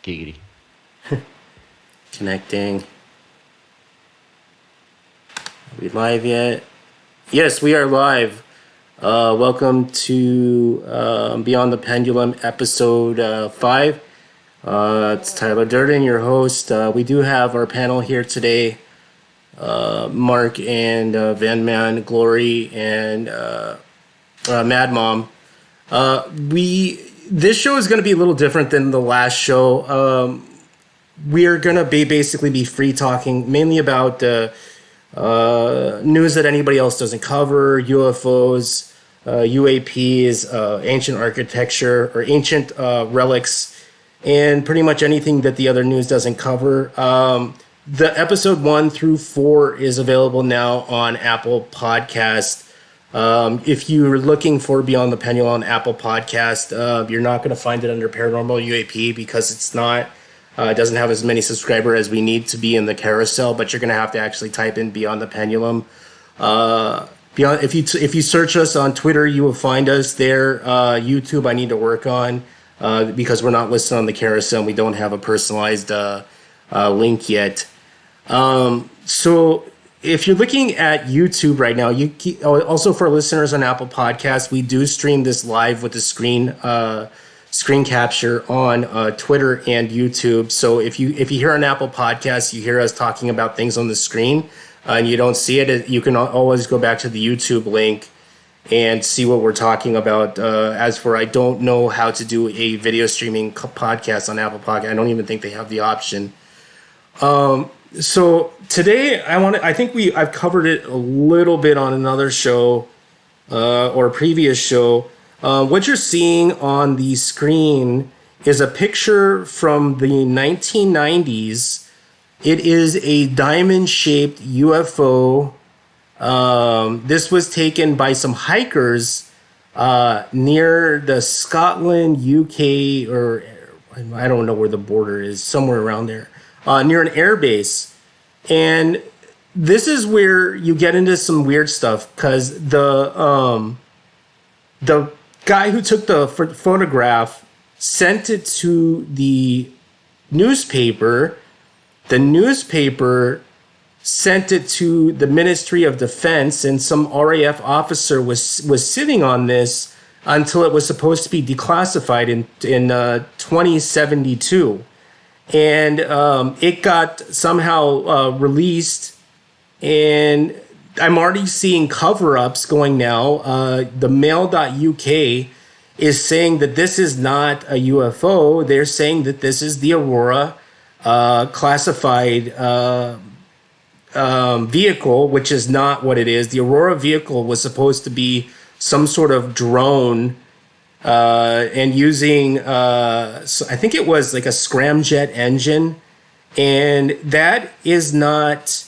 Giggity. Connecting. Are we live yet? Yes, we are live. Welcome to Beyond the Pendulum, episode 5. It's Tyler Durden, your host. We do have our panel here today. Mark and Van Man, Glory, and Mad Mom. This show is going to be a little different than the last show. We're going to basically be free talking mainly about news that anybody else doesn't cover, UFOs, UAPs, ancient architecture or ancient relics, and pretty much anything that the other news doesn't cover. The episode 1 through 4 is available now on Apple Podcast. If you're looking for Beyond the Pendulum on Apple Podcast, you're not going to find it under Paranormal UAP because it's not. It doesn't have as many subscribers as we need to be in the carousel, but you're going to have to actually type in Beyond the Pendulum. If you search us on Twitter, you will find us there. YouTube, I need to work on because we're not listed on the carousel and we don't have a personalized link yet. So if you're looking at YouTube right now, also for listeners on Apple Podcasts, we do stream this live with the screen capture on Twitter and YouTube. So if you hear on Apple Podcasts, you hear us talking about things on the screen and you don't see it, you can always go back to the YouTube link and see what we're talking about. As for, I don't know how to do a video streaming podcast on Apple Podcast. I don't even think they have the option. So today I've covered it a little bit on another show or a previous show. What you're seeing on the screen is a picture from the 1990s. It is a diamond-shaped UFO. This was taken by some hikers near the Scotland, UK, or I don't know where the border is, somewhere around there, near an air base. And this is where you get into some weird stuff because the guy who took the photograph sent it to the newspaper. The newspaper sent it to the Ministry of Defense, and some RAF officer was sitting on this until it was supposed to be declassified in 2072. And it got somehow released, and I'm already seeing cover-ups going now. The mail.uk is saying that this is not a UFO. They're saying that this is the Aurora classified vehicle, which is not what it is. The Aurora vehicle was supposed to be some sort of drone and using, I think it was like a scramjet engine. And that is not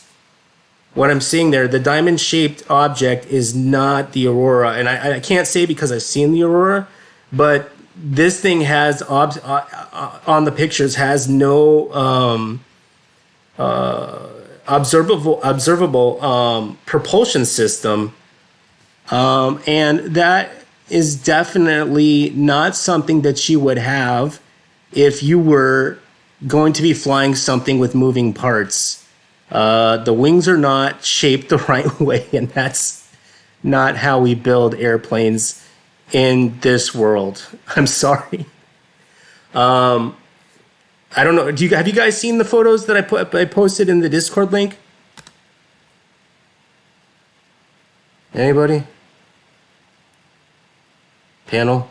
what I'm seeing there. The diamond-shaped object is not the Aurora. And I can't say because I've seen the Aurora, but this thing has, on the pictures, has no observable propulsion system. And that is definitely not something that you would have if you were going to be flying something with moving parts. The wings are not shaped the right way, and that's not how we build airplanes in this world. I'm sorry. I don't know. Have you guys seen the photos that I posted in the Discord link? Anybody? Panel?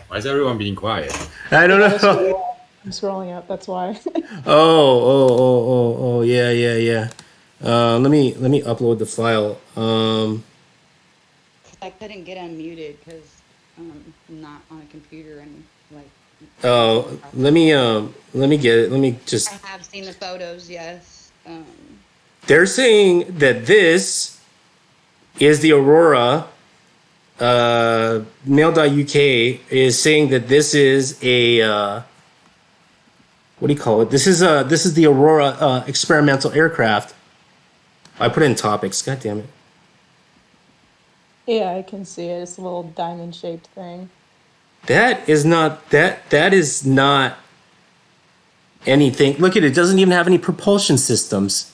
Why is everyone being quiet? I don't know. I'm scrolling up. That's why. Oh, yeah. Let me upload the file. I couldn't get unmuted because I'm not on a computer and like. Oh, let me get it. Let me just. I have seen the photos. Yes. They're saying that this is the Aurora. Mail.uk is saying that this is a what do you call it? This is the Aurora experimental aircraft. I put in topics. God damn it. Yeah, I can see it. It's a little diamond-shaped thing. That is not that is not anything. Look at it. It doesn't even have any propulsion systems.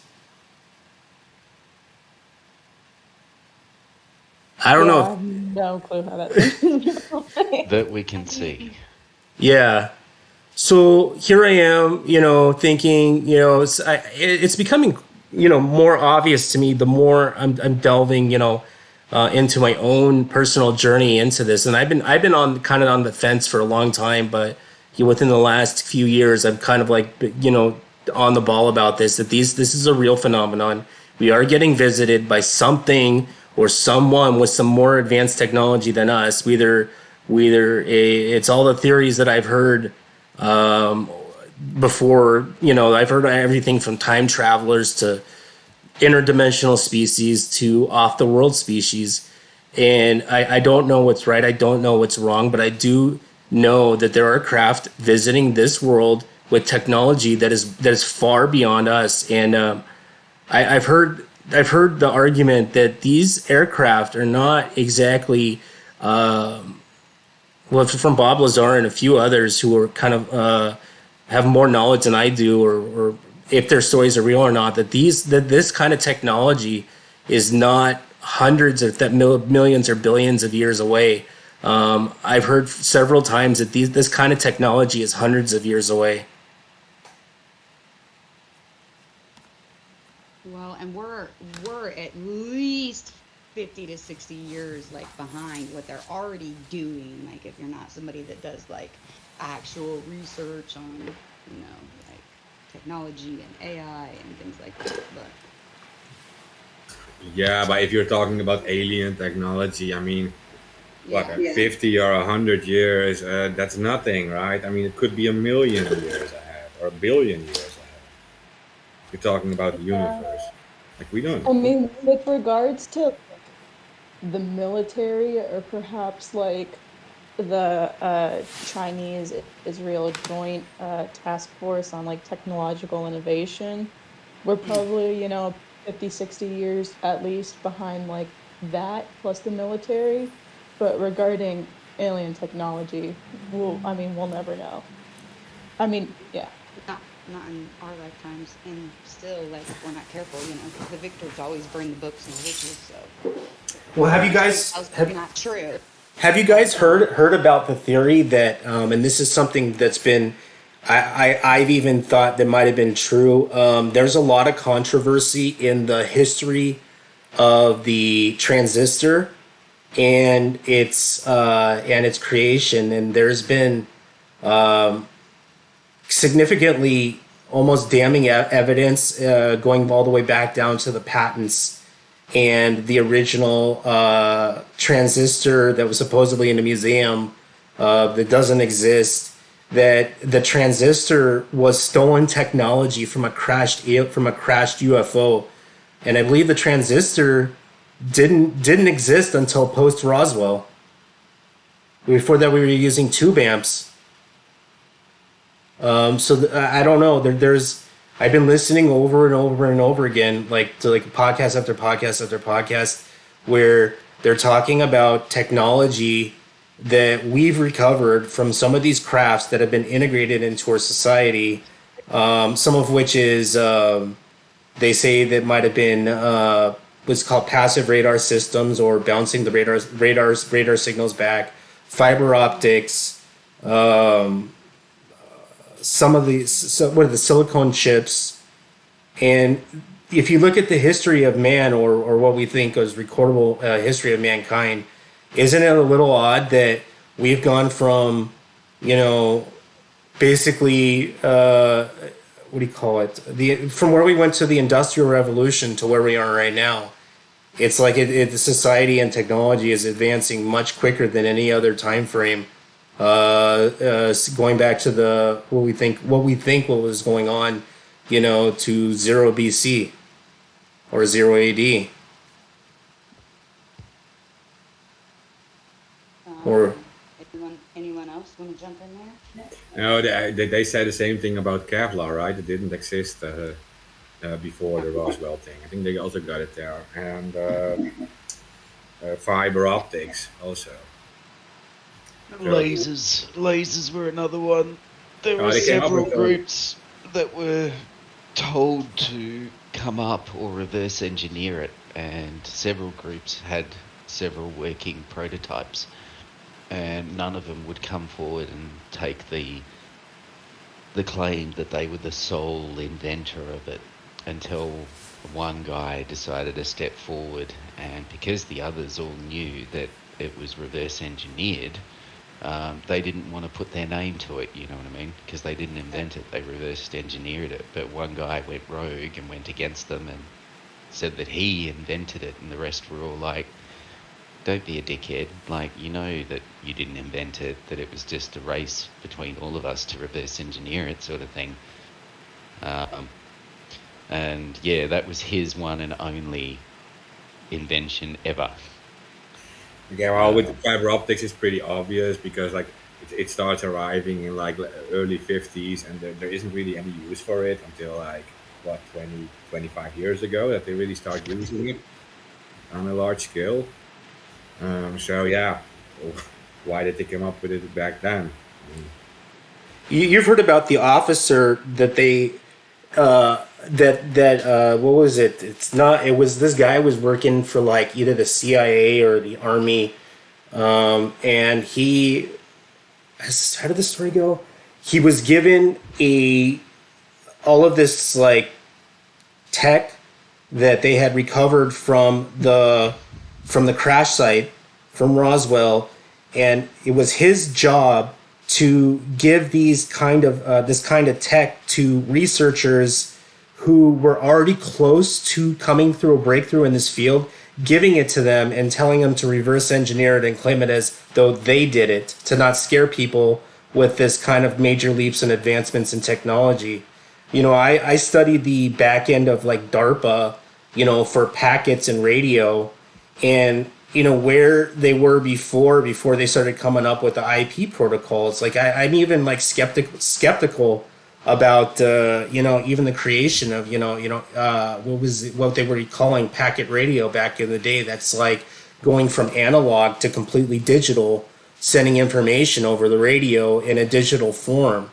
I don't Yeah, know I have no clue how that thing is going. that we can see. yeah. So here I am, thinking, it's becoming, more obvious to me the more I'm delving, into my own personal journey into this. And I've been on kind of on the fence for a long time, but within the last few years, I've kind of like, on the ball about this, that this is a real phenomenon. We are getting visited by something or someone with some more advanced technology than us. It's all the theories that I've heard before. I've heard everything from time travelers to interdimensional species to off the world species. And I don't know what's right. I don't know what's wrong, but I do know that there are craft visiting this world with technology that is far beyond us. And I've heard the argument that these aircraft are not exactly well, from Bob Lazar and a few others who are kind of have more knowledge than I do, or if their stories are real or not, that this kind of technology is not hundreds of millions or billions of years away. I've heard several times that this kind of technology is hundreds of years away. Well, and we're at least 50 to 60 years like behind what they're already doing. Like if you're not somebody that does like actual research on, like technology and AI and things like that. But Yeah, but if you're talking about alien technology, I mean, what, yeah. 50 or 100 years, that's nothing, right? I mean, it could be a million years ahead or a billion years ahead. You're talking about the Yeah. universe. Like, we don't I know. mean, with regards to like the military or perhaps like the Chinese Israel joint task force on like technological innovation, we're probably, 50, 60 years at least behind like that plus the military. But regarding alien technology, we'll never know. I mean, yeah. Not in our lifetimes, and still, like if we're not careful, because the victors always burn the books and the witches. So Well, have you history guys tells us have not true have you all the guys time. heard about the theory that, and this is something that's been, I've even thought that might have been true. There's a lot of controversy in the history of the transistor and its creation, and there's been significantly almost damning evidence going all the way back down to the patents and the original transistor that was supposedly in a museum that doesn't exist. That the transistor was stolen technology from a crashed UFO, and I believe the transistor didn't exist until post Roswell. Before that, we were using tube amps. I don't know. There's I've been listening over and over and over again, like to like podcast after podcast after podcast, where they're talking about technology that we've recovered from some of these crafts that have been integrated into our society. Some of which is they say that might have been what's called passive radar systems or bouncing the radar signals back, fiber optics, some of the what are the silicone chips. And if you look at the history of man, or what we think is recordable history of mankind, isn't it a little odd that we've gone from, you know, basically, what do you call it? From where we went to the Industrial Revolution to where we are right now. It's like the society and technology is advancing much quicker than any other time frame. Going back to the what was going on, to zero BC or zero AD, or Anyone else want to jump in there? No, they say the same thing about Kevlar, right? It didn't exist before the Roswell thing. I think they also got it there. And fiber optics also. So, Lasers were another one. There were they came up several with those. groups that were told to come up or reverse engineer it, and several groups had several working prototypes, and none of them would come forward and take the claim that they were the sole inventor of it until one guy decided to step forward, and because the others all knew that it was reverse engineered, they didn't want to put their name to it, you know what I mean? Because they didn't invent it, they reversed engineered it. But one guy went rogue and went against them and said that he invented it, and the rest were all like, don't be a dickhead. Like, you know that you didn't invent it, that it was just a race between all of us to reverse engineer it, sort of thing. And yeah, that was his one and only invention ever. Yeah, well, with the fiber optics, it's pretty obvious because like it starts arriving in like early 50s, and there isn't really any use for it until like what 20, 25 years ago that they really start using it on a large scale. So yeah, why did they come up with it back then? You've heard about the officer that they what was it? It's not. It was this guy was working for like either the CIA or the army, and he. How did the story go? He was given a all of this like tech that they had recovered from the crash site from Roswell, and it was his job to give these kind of this kind of tech to researchers who were already close to coming through a breakthrough in this field, giving it to them and telling them to reverse engineer it and claim it as though they did it to not scare people with this kind of major leaps and advancements in technology. I studied the back end of like DARPA, for packets and radio, and where they were before they started coming up with the IP protocols. Like I'm even like skeptical about even the creation of what they were calling packet radio back in the day. That's like going from analog to completely digital, sending information over the radio in a digital form.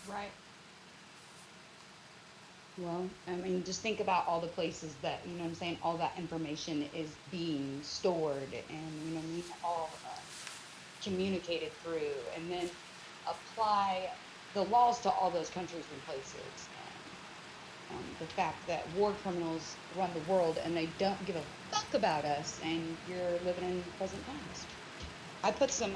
Right. Well, I mean, just think about all the places that, you know what I'm saying, all that information is being stored and, you know what I mean, all communicated through, and then apply the laws to all those countries and places. The fact that war criminals run the world and they don't give a fuck about us, and you're living in present times. I put some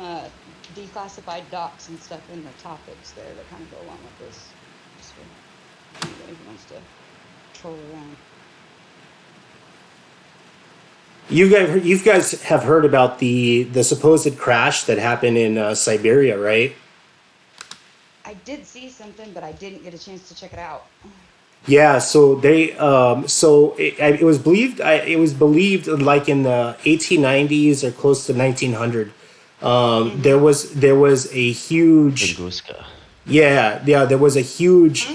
declassified docs and stuff in the topics there that kind of go along with this. Just for anybody who wants to troll around. You guys have heard about the supposed crash that happened in Siberia, right? I did see something, but I didn't get a chance to check it out. Yeah, so it was believed like in the 1890s or close to 1900. Mm-hmm. There was a huge Tunguska. there was a huge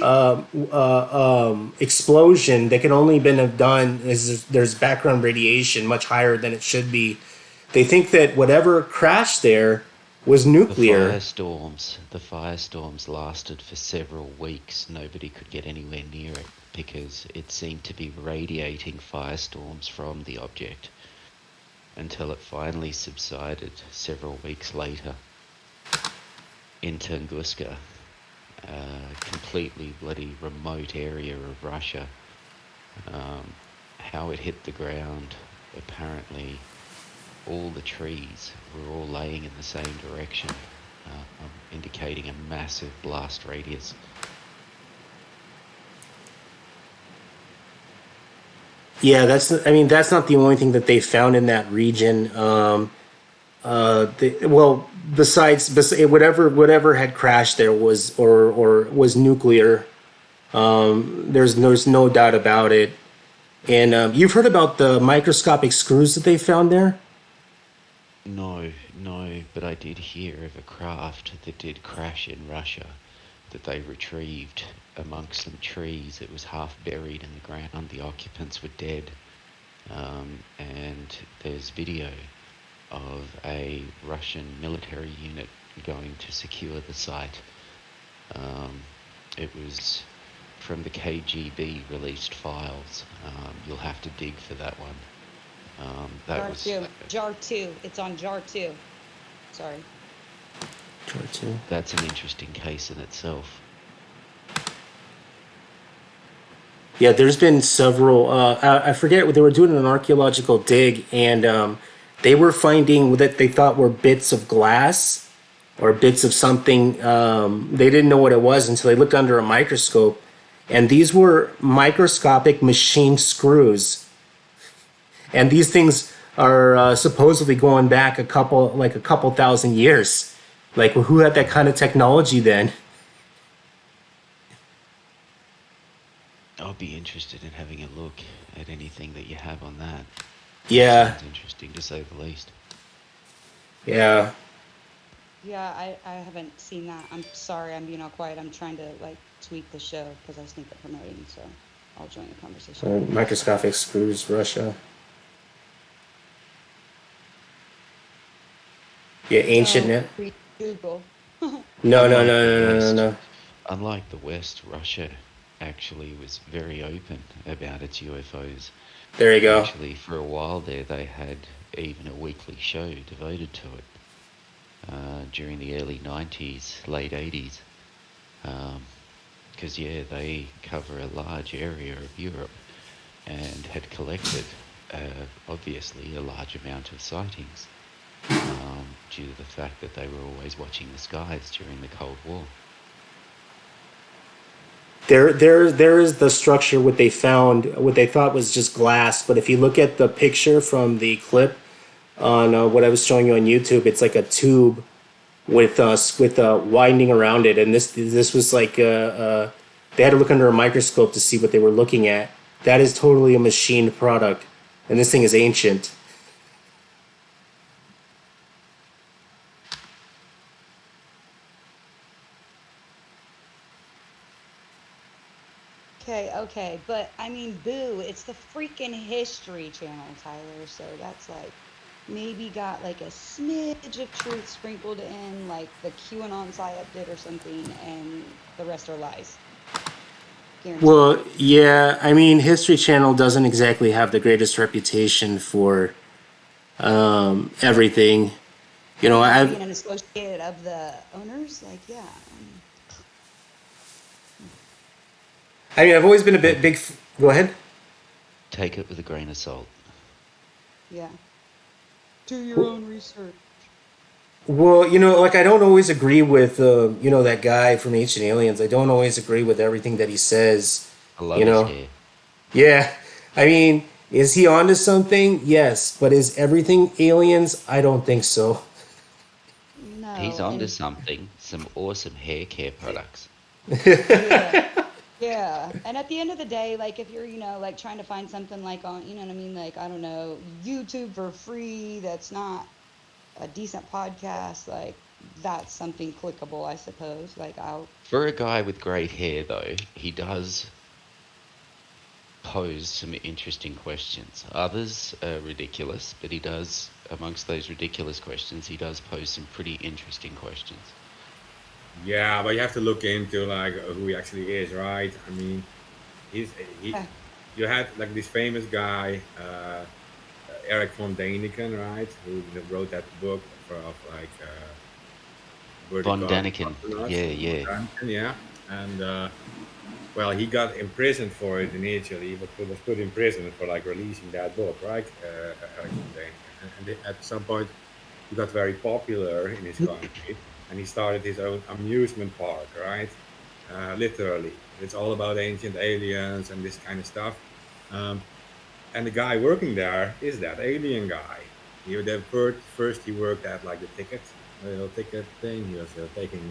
explosion that could only been have done is there's background radiation much higher than it should be. They think that whatever crashed there was nuclear. The firestorms lasted for several weeks. Nobody could get anywhere near it because it seemed to be radiating firestorms from the object until it finally subsided several weeks later in Tunguska, a completely bloody remote area of Russia. How it hit the ground, apparently all the trees were all laying in the same direction, indicating a massive blast radius. Yeah, that's not the only thing that they found in that region. Besides whatever had crashed there was or was nuclear. There's no doubt about it. And you've heard about the microscopic screws that they found there? No, but I did hear of a craft that did crash in Russia that they retrieved amongst some trees. It was half buried in the ground. The occupants were dead. And there's video of a Russian military unit going to secure the site. It was from the KGB released files. You'll have to dig for that one. That was Jar 2. It's on Jar 2. Sorry. That's an interesting case in itself. Yeah, there's been several. I forget, they were doing an archaeological dig, and they were finding that they thought were bits of glass or bits of something. They didn't know what it was until they looked under a microscope, and these were microscopic machine screws. And these things are supposedly going back a couple thousand years. Like, who had that kind of technology then? I'll be interested in having a look at anything that you have on that. Yeah, Sounds interesting to say the least. yeah. Yeah, I haven't seen that. I'm sorry, I'm being all quiet. I'm trying to like tweak the show because I think they're promoting, so I'll join the conversation. Microscopic screws, Russia. Yeah, ancient No, net. Google. No, no, no, Unlike the no, no, no, West, no. unlike the West, Russia actually was very open about its UFOs. There you go. Actually, for a while there, they had even a weekly show devoted to it during the early 90s, late 80s. Because, they cover a large area of Europe and had collected, obviously, a large amount of sightings due to the fact that they were always watching the skies during the Cold War. There is the structure. What they found, what they thought was just glass, but if you look at the picture from the clip on what I was showing you on YouTube, it's like a tube with winding around it, and this was like they had to look under a microscope to see what they were looking at. That is totally a machined product, and this thing is ancient. Okay, but I mean, boo, it's the freaking History Channel, Tyler, so that's like maybe got like a smidge of truth sprinkled in, like the QAnon psyop did or something, and the rest are lies. Guaranteed. Well, yeah, I mean, History Channel doesn't exactly have the greatest reputation for everything. You know, Not being I've an associate of the owners, like, yeah. I mean, I've always been a bit Take big. Go ahead. Take it with a grain of salt. Yeah. Do your own research. Well, like, I don't always agree with that guy from Ancient Aliens. I don't always agree with everything that he says. I love You his know, hair. yeah. I mean, is he onto something? Yes, but is everything aliens? I don't think so. He's No, onto and something. Some awesome hair care products. yeah. Yeah, and at the end of the day, like if you're, like trying to find something like on, you know what I mean, like I don't know, YouTube for free, that's not a decent podcast, like that's something clickable, I suppose. Like I'll, For a guy with great hair, though, he does pose some interesting questions. Others are ridiculous, but he does, amongst those ridiculous questions, he does pose some pretty interesting questions. Yeah, but you have to look into like who he actually is, right? I mean, he's he. eh, You had like this famous guy, Eric von Däniken, right? Who wrote that book of like Von vertical Daniken, astronauts, yeah, Von yeah. Däniken, yeah. And well, he got imprisoned for it initially. He was put in prison for like releasing that book, right? Eric von Däniken, and at some point he got very popular in his country, and he started his own amusement park, right? Literally, it's all about ancient aliens and this kind of stuff. Um, and the guy working there is that alien guy. First he worked at like the ticket, the little ticket thing. He was taking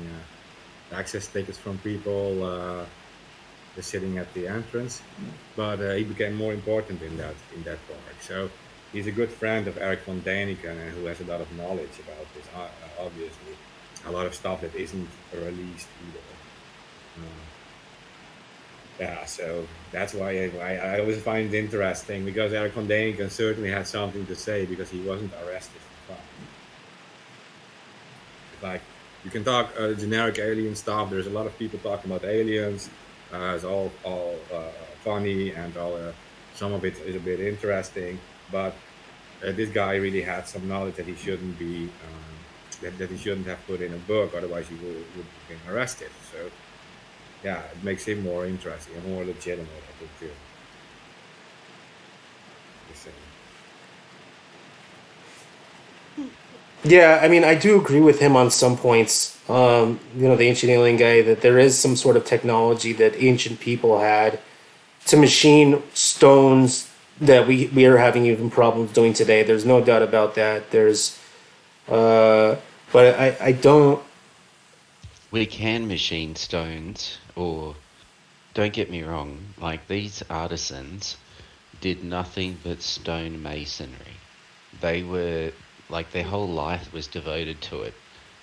access tickets from people just sitting at the entrance. But he became more important in that park. So he's a good friend of Eric von Däniken, and who has a lot of knowledge about this. Obviously, a lot of stuff that isn't released either. Uh, yeah, so that's why I always find it interesting, because Eric von Däniken certainly had something to say, because he wasn't arrested for Like you can talk generic alien stuff. There's a lot of people talking about aliens. It's all funny and all. Some of it is a bit interesting, but this guy really had some knowledge that he shouldn't be that he shouldn't have put in a book. Otherwise, he would have been arrested. So yeah, it makes him more interesting and more legitimate. I think too. Just saying. Yeah, I mean, I do agree with him on some points. The ancient alien guy, that there is some sort of technology that ancient people had to machine stones that we are having even problems doing today. There's no doubt about that. Uh, but I don't. We can machine stones, or don't get me wrong, like these artisans did nothing but stone masonry. They were like their whole life was devoted to it.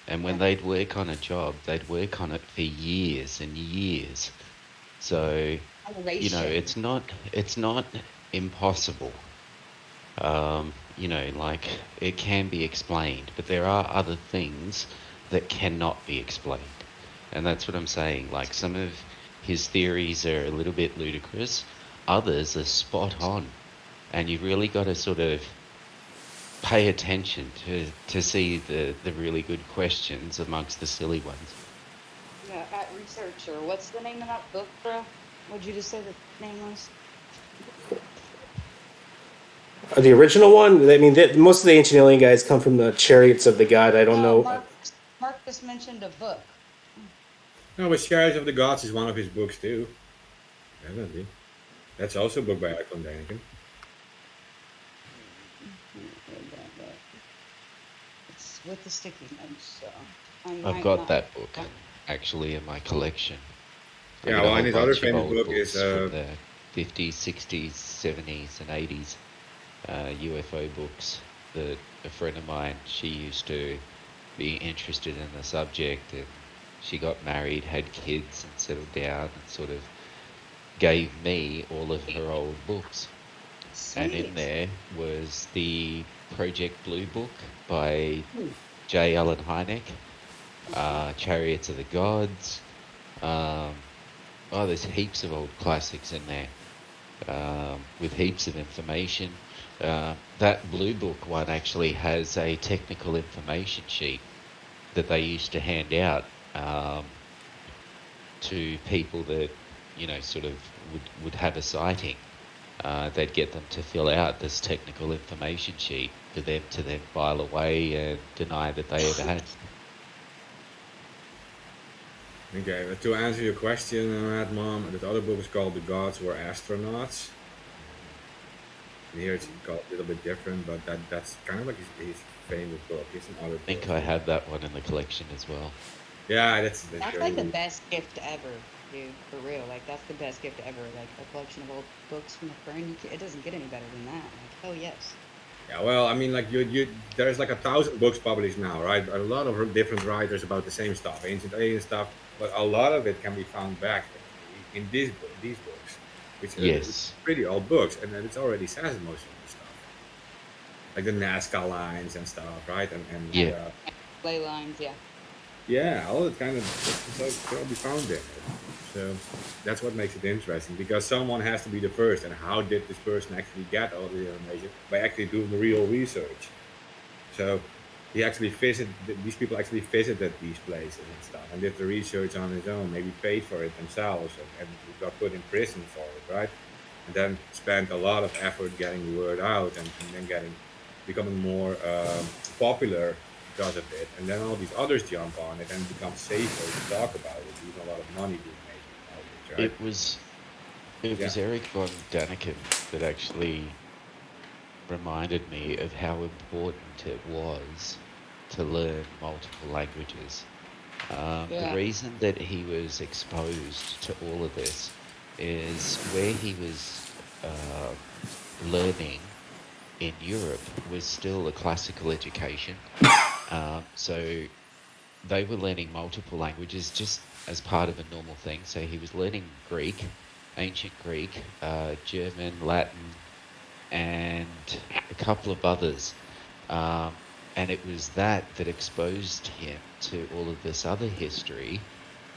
And when they'd work on a job, they'd work on it for years and years. So, Generation. it's not impossible. Like it can be explained, but there are other things that cannot be explained. And that's what I'm saying. Like some of his theories are a little bit ludicrous, others are spot on. And you've really got to sort of pay attention to see the really good questions amongst the silly ones. Yeah, at researcher. What's the name of that book, bro? What'd you just say the name was? The original one, I mean, most of the ancient alien guys come from the chariots of the god. I don't No, know. Marcus mentioned a book. No, but Chariots of the Gods is one of his books too. Definitely. That's also a book by Icon Daniken. It's with the sticky notes, so I I've might got not. that book actually in my collection. I Yeah, got a well, whole and his other bunch of famous old book is books from the 50s, 60s, 70s, and 80s UFO books that a friend of mine, she used to be interested in the subject, and she got married, had kids, and settled down, and sort of gave me all of her old books. And in Sweet. there was the Project Blue book by J. Allen Hynek, Chariots of the Gods. Um, there's heaps of old classics in there with heaps of information. That Blue Book one actually has a technical information sheet that they used to hand out to people that, sort of would have a sighting. They'd get them to fill out this technical information sheet for them to then file away and deny that they ever had. okay. But to answer your question, Mom, that other book is called "The Gods Were Astronauts." And here it's called a little bit different, but that's kind of like his famous book. He's some other I think books. I have that one in the collection as well. Yeah, that's That's like the really. best gift ever, dude. For real, like that's the best gift ever. Like a collection of old books from a friend. It doesn't get any better than that. Like hell yes. Yeah, well, I mean, like there's like 1,000 books published now, right? A lot of different writers about the same stuff, ancient alien stuff, but a lot of it can be found back in these books, which it's Yes. pretty old books, and then it's already says most of the stuff, like the Nazca lines and stuff, right? And Yeah. Ley lines, yeah. yeah, all that kind of stuff can all be found there. So that's what makes it interesting because someone has to be the first. And how did this person actually get all the information? By actually doing the real research. So he actually visited, these people actually visited these places and stuff and did the research on his own, maybe paid for it themselves and got put in prison for it, right? And then spent a lot of effort getting the word out and then becoming more popular because of it. And then all these others jump on it and it becomes safer to talk about it, even a lot of money being made out of it, right? It was Yeah. Eric von Daniken that actually reminded me of how important it was to learn multiple languages. The Yeah. reason that he was exposed to all of this is where he was learning in Europe was still a classical education. So they were learning multiple languages just as part of a normal thing. So he was learning Greek, ancient Greek, German, Latin, and a couple of others. Um, And it was that exposed him to all of this other history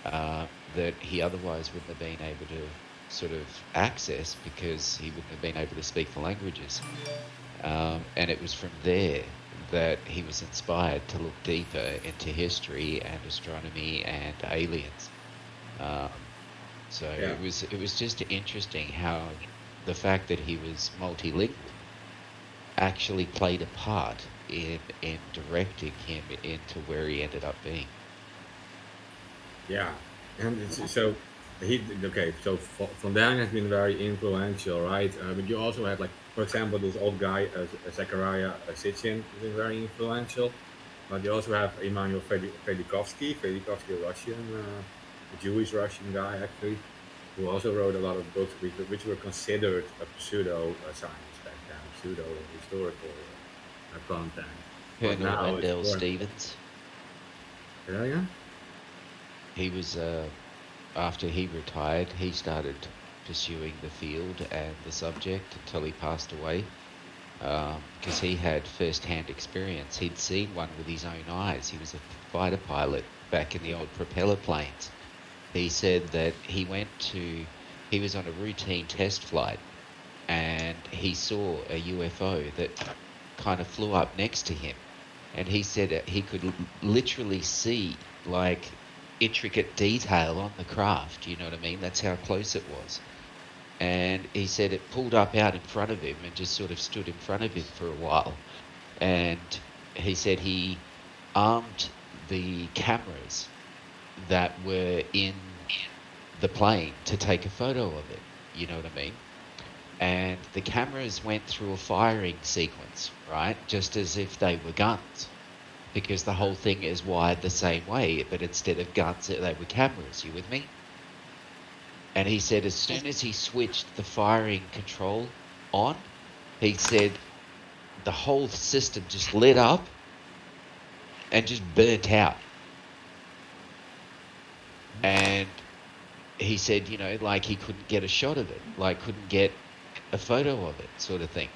that he otherwise wouldn't have been able to sort of access because he wouldn't have been able to speak the languages. And it was from there that he was inspired to look deeper into history and astronomy and aliens. Um, so Yeah. it was just interesting how the fact that he was multilingual actually played a part in directing him into where he ended up being. Yeah, and so he okay. So Van Daan has been very influential, right? But you also had like, for example, this old guy Zachariah Sitchin has been very influential. But you also have Immanuel Velikovsky, Velikovsky, a Russian, a Jewish Russian guy actually, who also wrote a lot of books which were considered a pseudo science back then, pseudo historical content. But Colonel now it's Wendell more. Stevens, Yeah, he was after he retired, he started pursuing the field and the subject until he passed away. Because he had first-hand experience. He'd seen one with his own eyes. He was a fighter pilot back in the old propeller planes. He said that he was on a routine test flight and he saw a UFO that kind of flew up next to him. And he said that he could literally see like intricate detail on the craft. You know what I mean? That's how close it was. And he said it pulled up out in front of him and just sort of stood in front of him for a while. And he said he armed the cameras that were in the plane to take a photo of it. You know what I mean? And the cameras went through a firing sequence, right? Just as if they were guns, because the whole thing is wired the same way, but instead of guns, they were cameras. You with me? And he said as soon as he switched the firing control on, he said the whole system just lit up and just burnt out. And he said, you know, like he couldn't get a shot of it, like couldn't get a photo of it, sort of thing.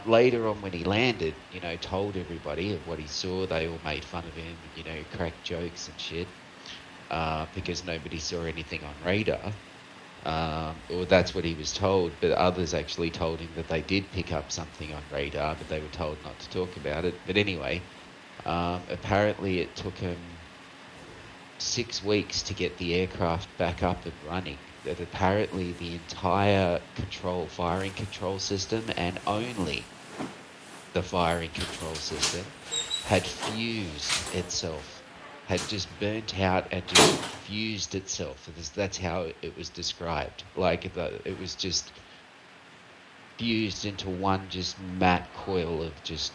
Later on, when he landed, you know, told everybody of what he saw. They all made fun of him, you know, cracked jokes and shit, because nobody saw anything on radar. Or that's what he was told, but others actually told him that they did pick up something on radar, but they were told not to talk about it. But anyway, apparently it took him 6 weeks to get the aircraft back up and running. That apparently the entire firing control system, and only the firing control system, had fused itself, had just burnt out and just fused itself. That's how it was described. Like it was just fused into one just matte coil of just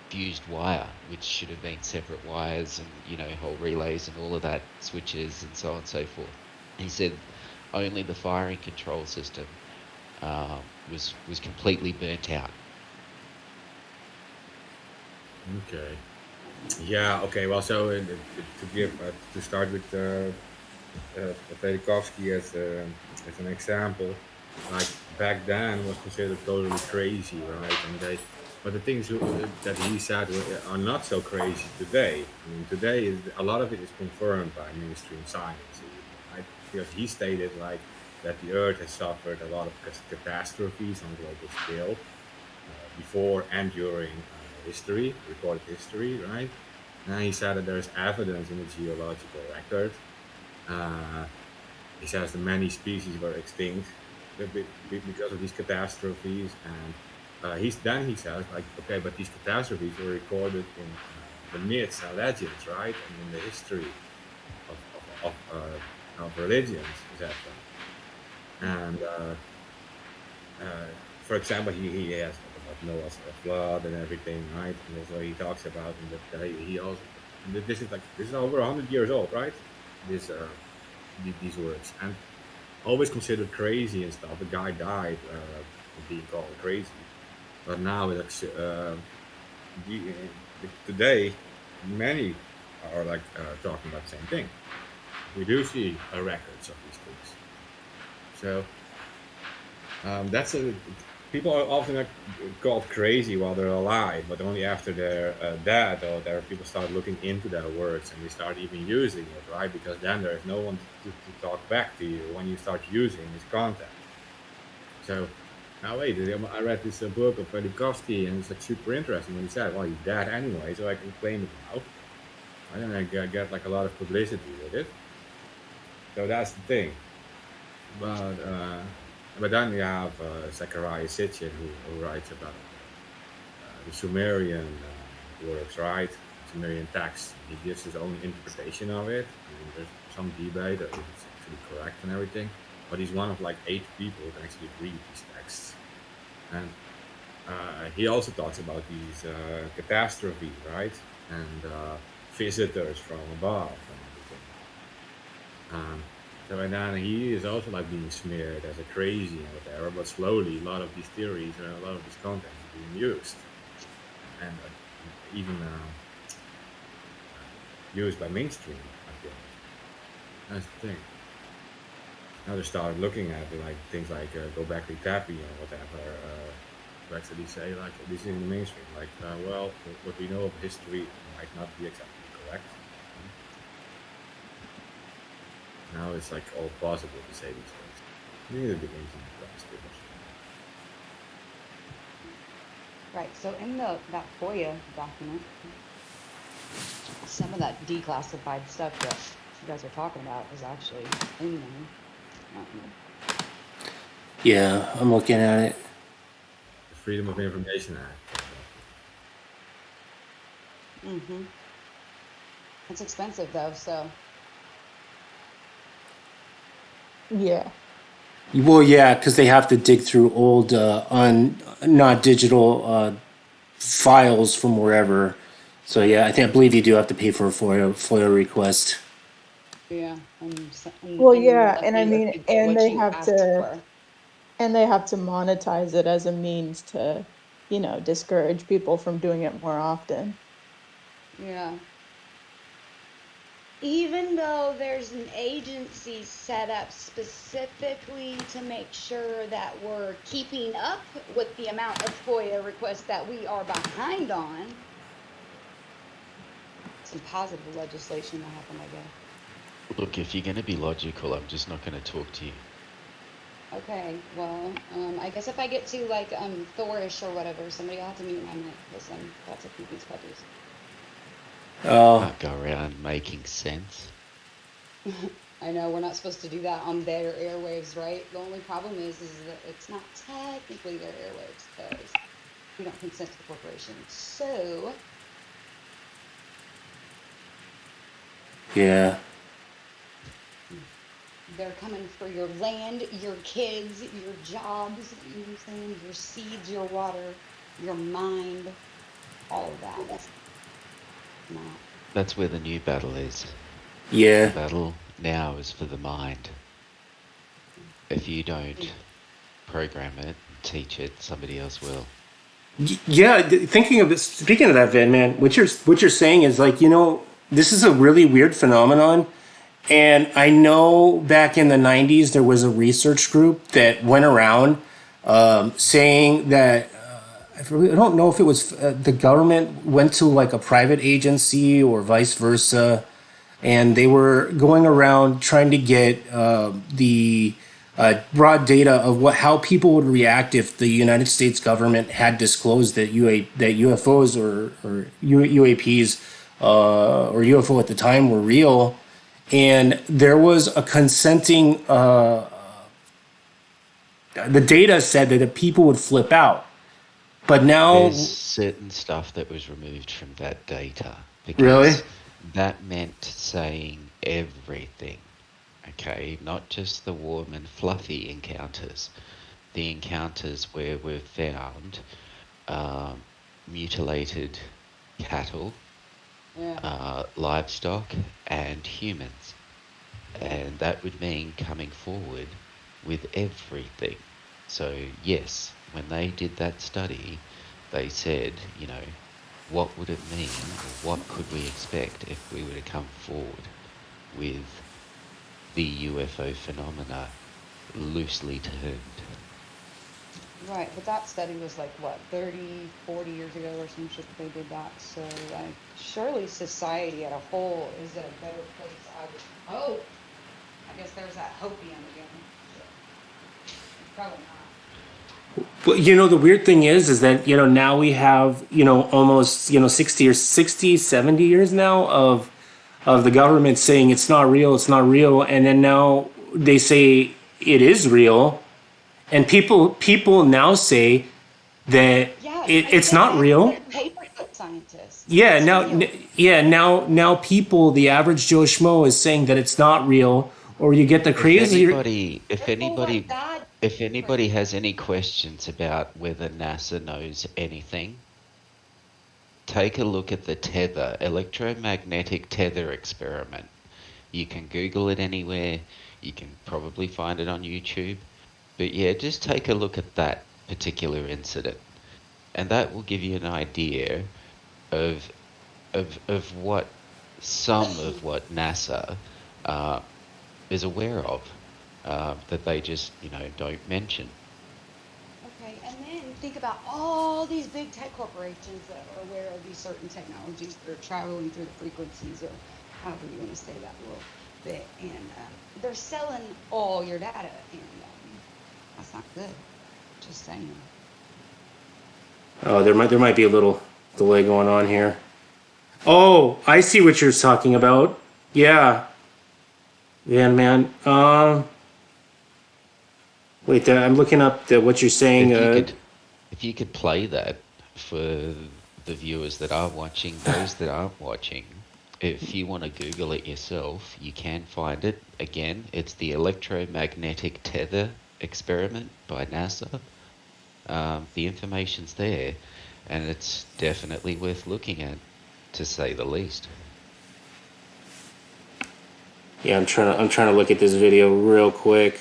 fused wire, which should have been separate wires and, you know, whole relays and all of that, switches and so on and so forth. He said only the firing control system was completely burnt out. okay. Yeah. Okay. Well, so to start with Velikovsky as an example, like back then was considered totally crazy, right? But the things that he said are not so crazy today. I mean, today a lot of it is confirmed by mainstream science, even, right? Because he stated like that the Earth has suffered a lot of catastrophes on a global scale before and during history, recorded history, right? And he said that there's evidence in the geological record. Uh, he says that many species were extinct because of these catastrophes, and he says like, okay, but these catastrophes were recorded in the myths and legends, right, and in the history of religions, etc. And for example, he has about Noah's flood and everything, right? And also he talks about in that he also this is over 100 years old, right? This these words, and always considered crazy and stuff. The guy died being called crazy, but now it's today many are like talking about the same thing. We do see records of these things, so that's a people are often called crazy while they're alive, but only after they're dead, or there people start looking into their words and they start even using it, right? Because then there's no one to talk back to you when you start using this content. So now wait, I read this book of Velikovsky, and it's like super interesting when he said, "Well, he's dead anyway, so I can claim it now." And then I get like a lot of publicity with it. So that's the thing. But uh, but then you have Zechariah Sitchin who writes about the Sumerian works, right? Sumerian text. He gives his own interpretation of it. I mean, there's some debate if it's actually correct and everything. But he's one of like 8 people who can actually read these texts. And he also talks about these catastrophes, right? And visitors from above and everything. So and then he is also like being smeared as a crazy and whatever. But slowly, a lot of these theories and a lot of this content is being used, and even used by mainstream. I feel that's the thing. Now they start looking at like things like Gobekli Tepe or whatever. To actually say like this is in the mainstream. Like, well, what we know of history might not be exactly correct. Now it's like all possible to say these things. Neither the ancient scholars. Right. So in that FOIA document, some of that declassified stuff that you guys are talking about is actually in there. Yeah, I'm looking at it. The Freedom of Information Act. Mm-hmm. It's expensive though, so Yeah. Well, yeah, because they have to dig through old, not digital files from wherever. So yeah, I believe you do have to pay for a FOIA request. yeah. Well, And yeah, a and I fee mean, to get what you asked for. and they have to monetize it as a means to, discourage people from doing it more often. Yeah. Even though there's an agency set up specifically to make sure that we're keeping up with the amount of FOIA requests that we are behind on, some positive legislation that happened, I guess. Look, if you're going to be logical, I'm just not going to talk to you. Okay, well, I guess if I get too like Thorish or whatever, somebody will have to mute my mic. Listen, that's a these puppies. Oh, Can't go around making sense. I know we're not supposed to do that on their airwaves, right? The only problem is that it's not technically their airwaves because we don't consent to the corporation. So yeah. they're coming for your land, your kids, your jobs, you know what I'm saying? Your seeds, your water, your mind, all of that. It's not. That's where the new battle is. The Yeah. battle now is for the mind. If you don't program it, teach it, somebody else will. Yeah, thinking of this, speaking of that, Van, man, what you're saying is like, this is a really weird phenomenon. And I know back in the 90s, there was a research group that went around saying that I don't know if it was the government went to like a private agency or vice versa, and they were going around trying to get the broad data of how people would react if the United States government had disclosed that UFOs or UAPs or UFO at the time were real, and there was a consenting. The data said that the people would flip out, but now, There's certain stuff that was removed from that data really, because that meant saying everything. Okay, not just the warm and fluffy encounters, the encounters where we've found mutilated cattle, Yeah. livestock, and humans. And that would mean coming forward with everything. So, yes, when they did that study, they said, what would it mean, or what could we expect if we were to come forward with the UFO phenomena loosely termed? Right, but that study was like what, 30, 40 years ago or some shit they did that. So like surely society as a whole is in a better place, I would hope. I guess there's that hopium again. But probably not. But the weird thing is that now we have almost 60 or 70 years now of the government saying it's not real, and then now they say it is real, and people now say that Yeah, it's not real. the paperclip scientists. Yeah, It's real. now people, the average Joe Schmo is saying that it's not real, or you get the If crazier. anybody, if They're full of anybody, bad if anybody information. has any questions about whether NASA knows anything, take a look at the tether, electromagnetic tether experiment. You can Google it anywhere. You can probably find it on YouTube. But yeah, just take a look at that particular incident, and that will give you an idea of of what some of what NASA uh, is aware of that they just don't mention. Okay, and then think about all these big tech corporations that are aware of these certain technologies that are traveling through the frequencies, or however you want to say that little bit, and they're selling all your data, and that's not good. Just saying. Oh, there might be a little delay going on here. Oh, I see what you're talking about. Yeah, yeah, man. Wait, I'm looking up what you're saying. If you could, if you could play that for the viewers that are watching, those that aren't watching, if you want to Google it yourself, you can find it. Again, it's the electromagnetic tether experiment by NASA. The information's there, and it's definitely worth looking at, to say the least. Yeah, I'm trying to look at this video real quick.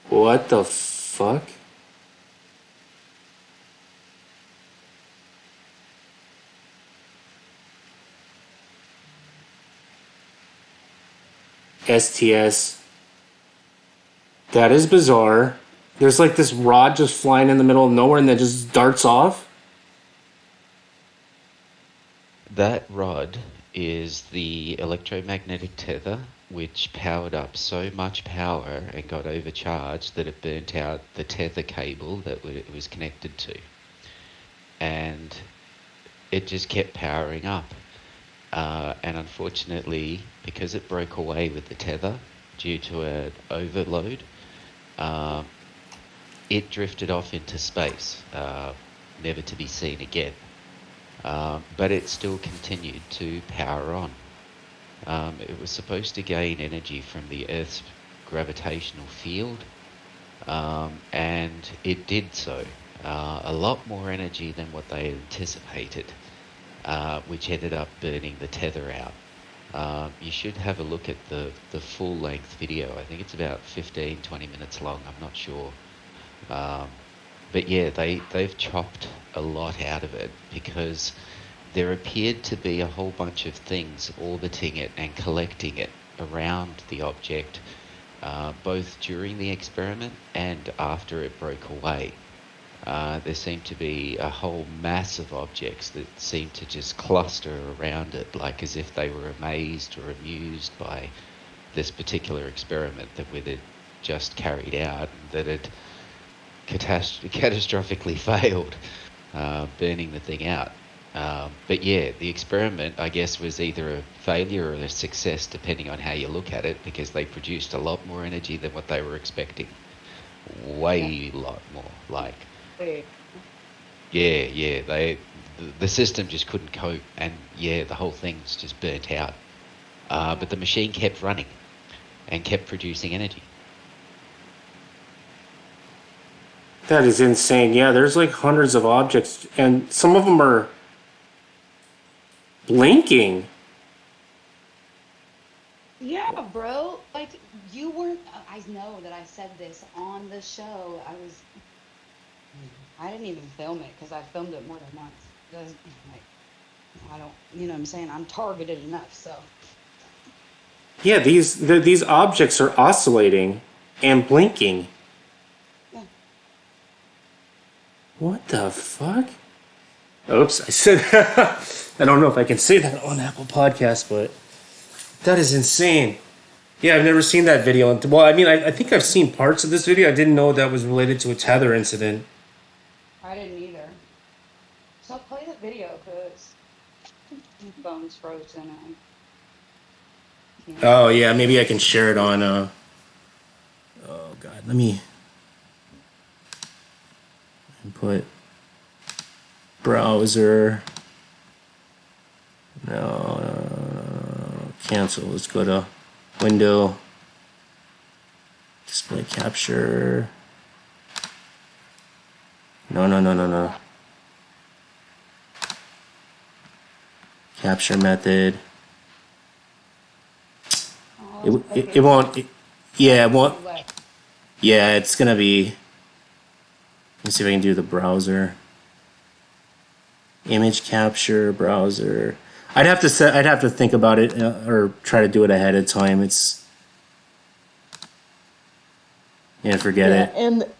What the fuck? STS. That is bizarre. There's like this rod just flying in the middle of nowhere and then just darts off. That rod is the electromagnetic tether, which powered up so much power and got overcharged that it burnt out the tether cable that it was connected to. And it just kept powering up. And unfortunately, because it broke away with the tether due to an overload, it drifted off into space, never to be seen again. But it still continued to power on. It was supposed to gain energy from the Earth's gravitational field, and it did so. A lot more energy than what they anticipated, which ended up burning the tether out. You should have a look at the full length video. I think it's about 15-20 minutes long. I'm not sure. But yeah, they've chopped a lot out of it because there appeared to be a whole bunch of things orbiting it and collecting it around the object, both during the experiment and after it broke away. There seemed to be a whole mass of objects that seemed to just cluster around it, like as if they were amazed or amused by this particular experiment that we'd just carried out, and that had catastrophically failed, burning the thing out. But yeah, the experiment, I guess, was either a failure or a success, depending on how you look at it, because they produced a lot more energy than what they were expecting. Way lot more. Like, Big. yeah, the system just couldn't cope, and yeah, the whole thing's just burnt out. But the machine kept running and kept producing energy. That is insane. Yeah, there's like hundreds of objects, and some of them are blinking. Yeah, bro. Like you weren't. I know that I said this on the show. I didn't even film it because I filmed it more than once. Because, like, I don't. You know what I'm saying? I'm targeted enough. So Yeah, these objects are oscillating and blinking. yeah. What the fuck? Oops, I said. I don't know if I can say that on Apple Podcasts, but that is insane. Yeah, I've never seen that video. Well, I mean, I think I've seen parts of this video. I didn't know that was related to a tether incident. I didn't either. So play the video because my phone's frozen. I can't Oh play yeah, it. maybe I can share it on. Oh god, let me put browser. No, cancel. Let's go to window, display capture. No. Capture method. Oh, It okay, won't. Yeah, it won't. too late. Yeah, it's gonna be. Let me see if I can do the browser. Image capture browser. I'd have to set. I'd have to think about it or try to do it ahead of time. It's yeah, forget Yeah, it.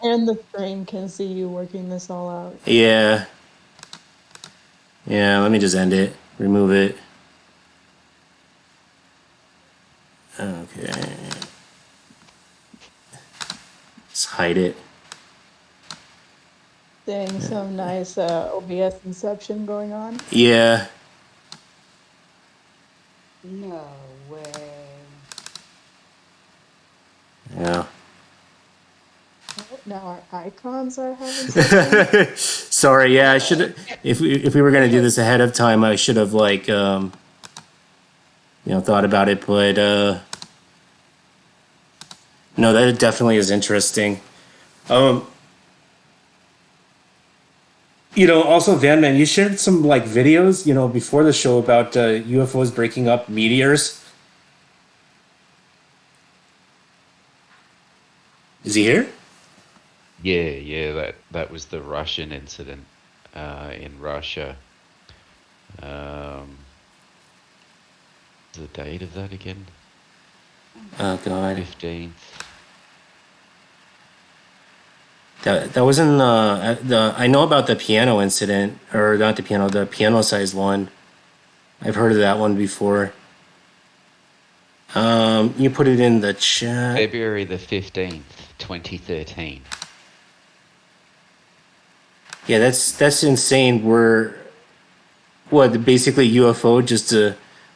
and the stream can see you working this all out. Yeah, yeah. Let me just end it. Remove it. Okay. Let's hide it. Seeing some nice OBS inception going on. Yeah. No way. Yeah. Oh, now our icons are having some fun. Sorry. Yeah, I should. If we were gonna do this ahead of time, I should have like thought about it. But no, that definitely is interesting. Um, also, Van Man, you shared some like videos, before the show about UFOs breaking up meteors. Is he here? Yeah, that was the Russian incident in Russia. Um, the date of that again? Oh God, 15th. that wasn't the. I know about the piano incident, or not the piano sized one. I've heard of that one before. You put it in the chat. February the 15th, 2013. Yeah, that's insane. Basically UFO just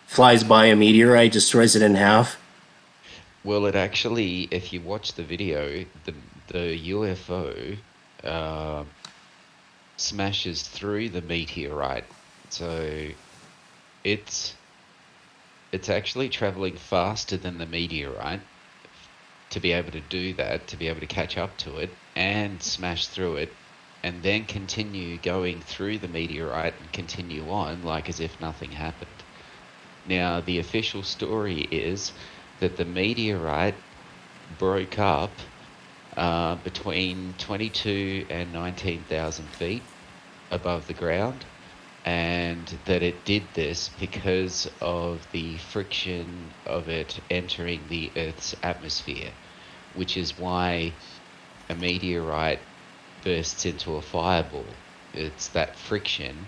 flies by a meteorite, destroys it in half. Well, it actually, if you watch the video, the UFO smashes through the meteorite. So it's actually traveling faster than the meteorite to be able to do that, to be able to catch up to it and smash through it, and then continue going through the meteorite and continue on like as if nothing happened. Now, the official story is that the meteorite broke up between 22 and 19,000 feet above the ground, and that it did this because of the friction of it entering the Earth's atmosphere, which is why a meteorite bursts into a fireball. It's that friction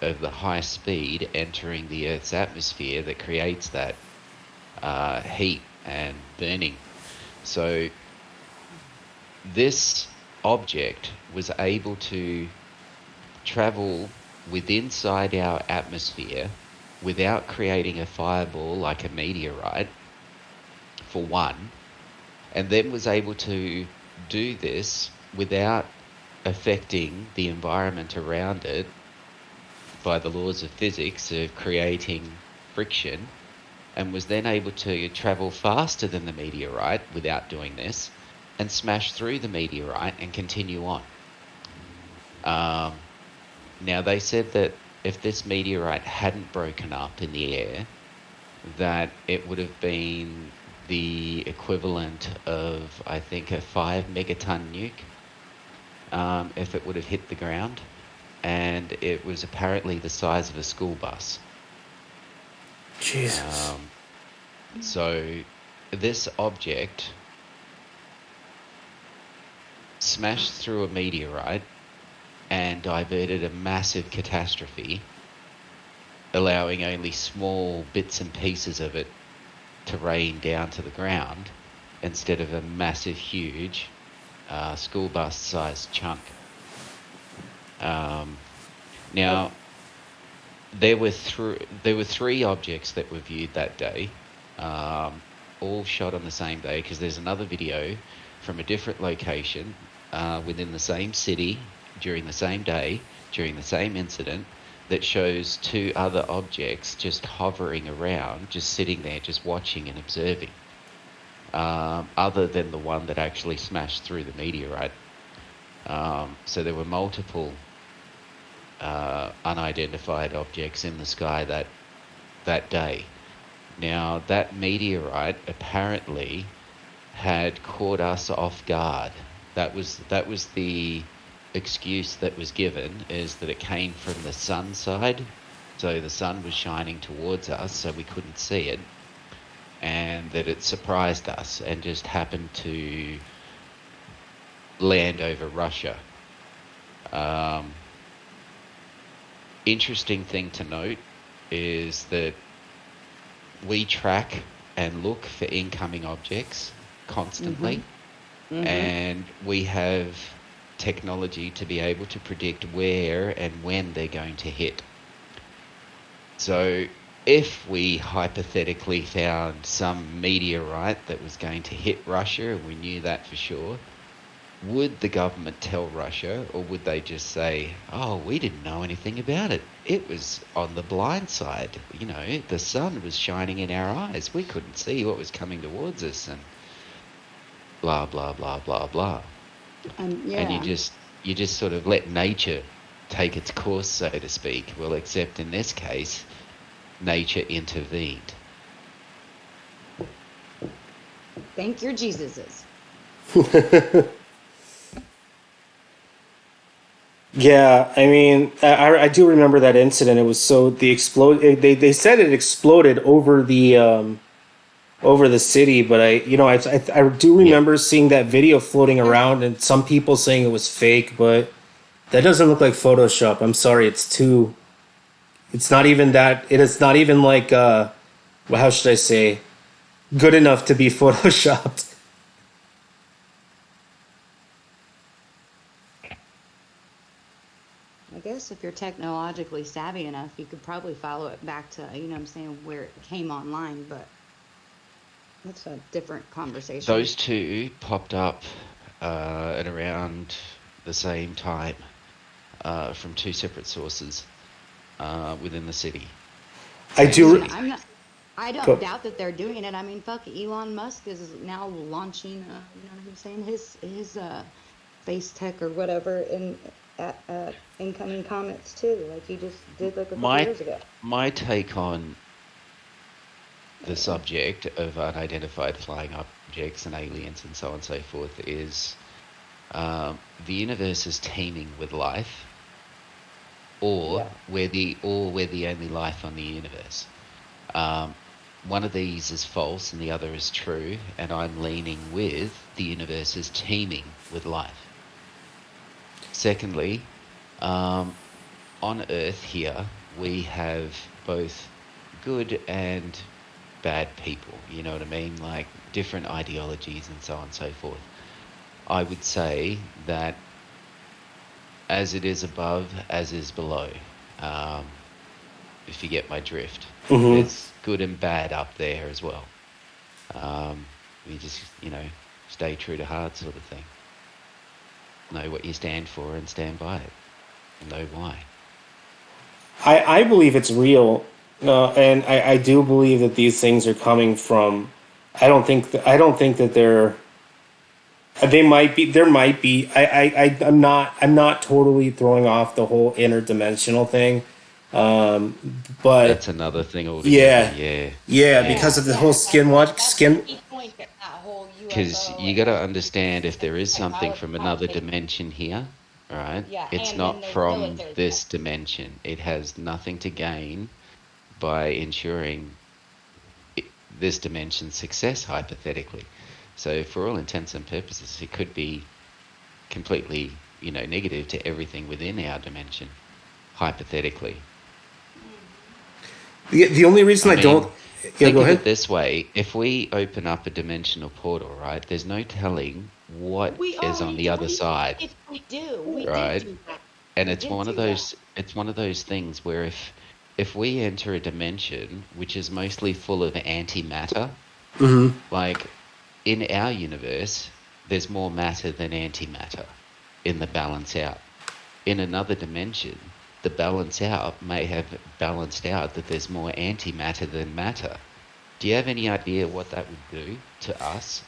of the high speed entering the Earth's atmosphere that creates that heat and burning. So this object was able to travel inside our atmosphere without creating a fireball like a meteorite, for one, and then was able to do this without affecting the environment around it by the laws of physics of creating friction, and was then able to travel faster than the meteorite without doing this and smash through the meteorite and continue on. Now, they said that if this meteorite hadn't broken up in the air, that it would have been the equivalent of, I think, a 5 megaton nuke if it would have hit the ground. And it was apparently the size of a school bus. Jesus. So this object smashed through a meteorite, and diverted a massive catastrophe, allowing only small bits and pieces of it to rain down to the ground instead of a massive, huge school bus-sized chunk. Now, there were three objects that were viewed that day, all shot on the same day, because there's another video from a different location within the same city during the same day, during the same incident, that shows two other objects just hovering around, just sitting there, just watching and observing, other than the one that actually smashed through the meteorite. So there were multiple unidentified objects in the sky that day. Now, that meteorite apparently had caught us off guard. That was the excuse that was given, is that it came from the sun side, so the sun was shining towards us, so we couldn't see it, and that it surprised us and just happened to land over Russia. Interesting thing to note is that we track and look for incoming objects constantly, and we have technology to be able to predict where and when they're going to hit. So if we hypothetically found some meteorite that was going to hit Russia, and we knew that for sure, would the government tell Russia, or would they just say, oh, we didn't know anything about it? It was on the blind side. You know, the sun was shining in our eyes. We couldn't see what was coming towards us, and blah, blah, blah, blah, blah. Yeah. And you just sort of let nature take its course, so to speak. Well, except in this case, nature intervened. Thank your Jesuses. Yeah, I mean, I do remember that incident. It was so they said it exploded over the city, but I do remember seeing that video floating around, and some people saying it was fake, but that doesn't look like Photoshop. I'm sorry, it's not even that. It is not even like well, how should I say, good enough to be photoshopped. I guess if you're technologically savvy enough, you could probably follow it back to, you know what I'm saying, where it came online, but that's a different conversation. Those two popped up at around the same time from two separate sources within the city. I don't doubt that they're doing it. I mean, fuck, Elon Musk is now launching, you know what I'm saying, his space tech or whatever in incoming comets too, like he just did like a couple years ago. My take on the subject of unidentified flying objects and aliens and so on and so forth is the universe is teeming with life, or we're the only life on the universe. One of these is false and the other is true, and I'm leaning with the universe is teeming with life. Secondly, on Earth here, we have both good and bad people, you know what I mean? Like different ideologies and so on and so forth. I would say that as it is above, as is below, if you get my drift. There's good and bad up there as well. We just, stay true to heart sort of thing. Know what you stand for and stand by it. Know why. I believe it's real, and I do believe that these things are coming from. I don't think that they're. They might be. There might be. I'm not totally throwing off the whole interdimensional thing, but that's another thing altogether. Yeah, because of the whole skin. Because you got to understand, if there is something from another dimension here, right? It's not from this dimension. It has nothing to gain by ensuring this dimension's success, hypothetically. So for all intents and purposes, it could be completely, negative to everything within our dimension, hypothetically. The only reason I I don't. mean, Yeah, think go of ahead. it this way: if we open up a dimensional portal, right? There's no telling what We is on already the other do. side, If we do, we did right? do that. And We it's did one of do that. those things where if we enter a dimension which is mostly full of antimatter, Mm-hmm. like in our universe, there's more matter than antimatter in the balance out. In another dimension, the balance out may have balanced out that there's more antimatter than matter. Do you have any idea what that would do to us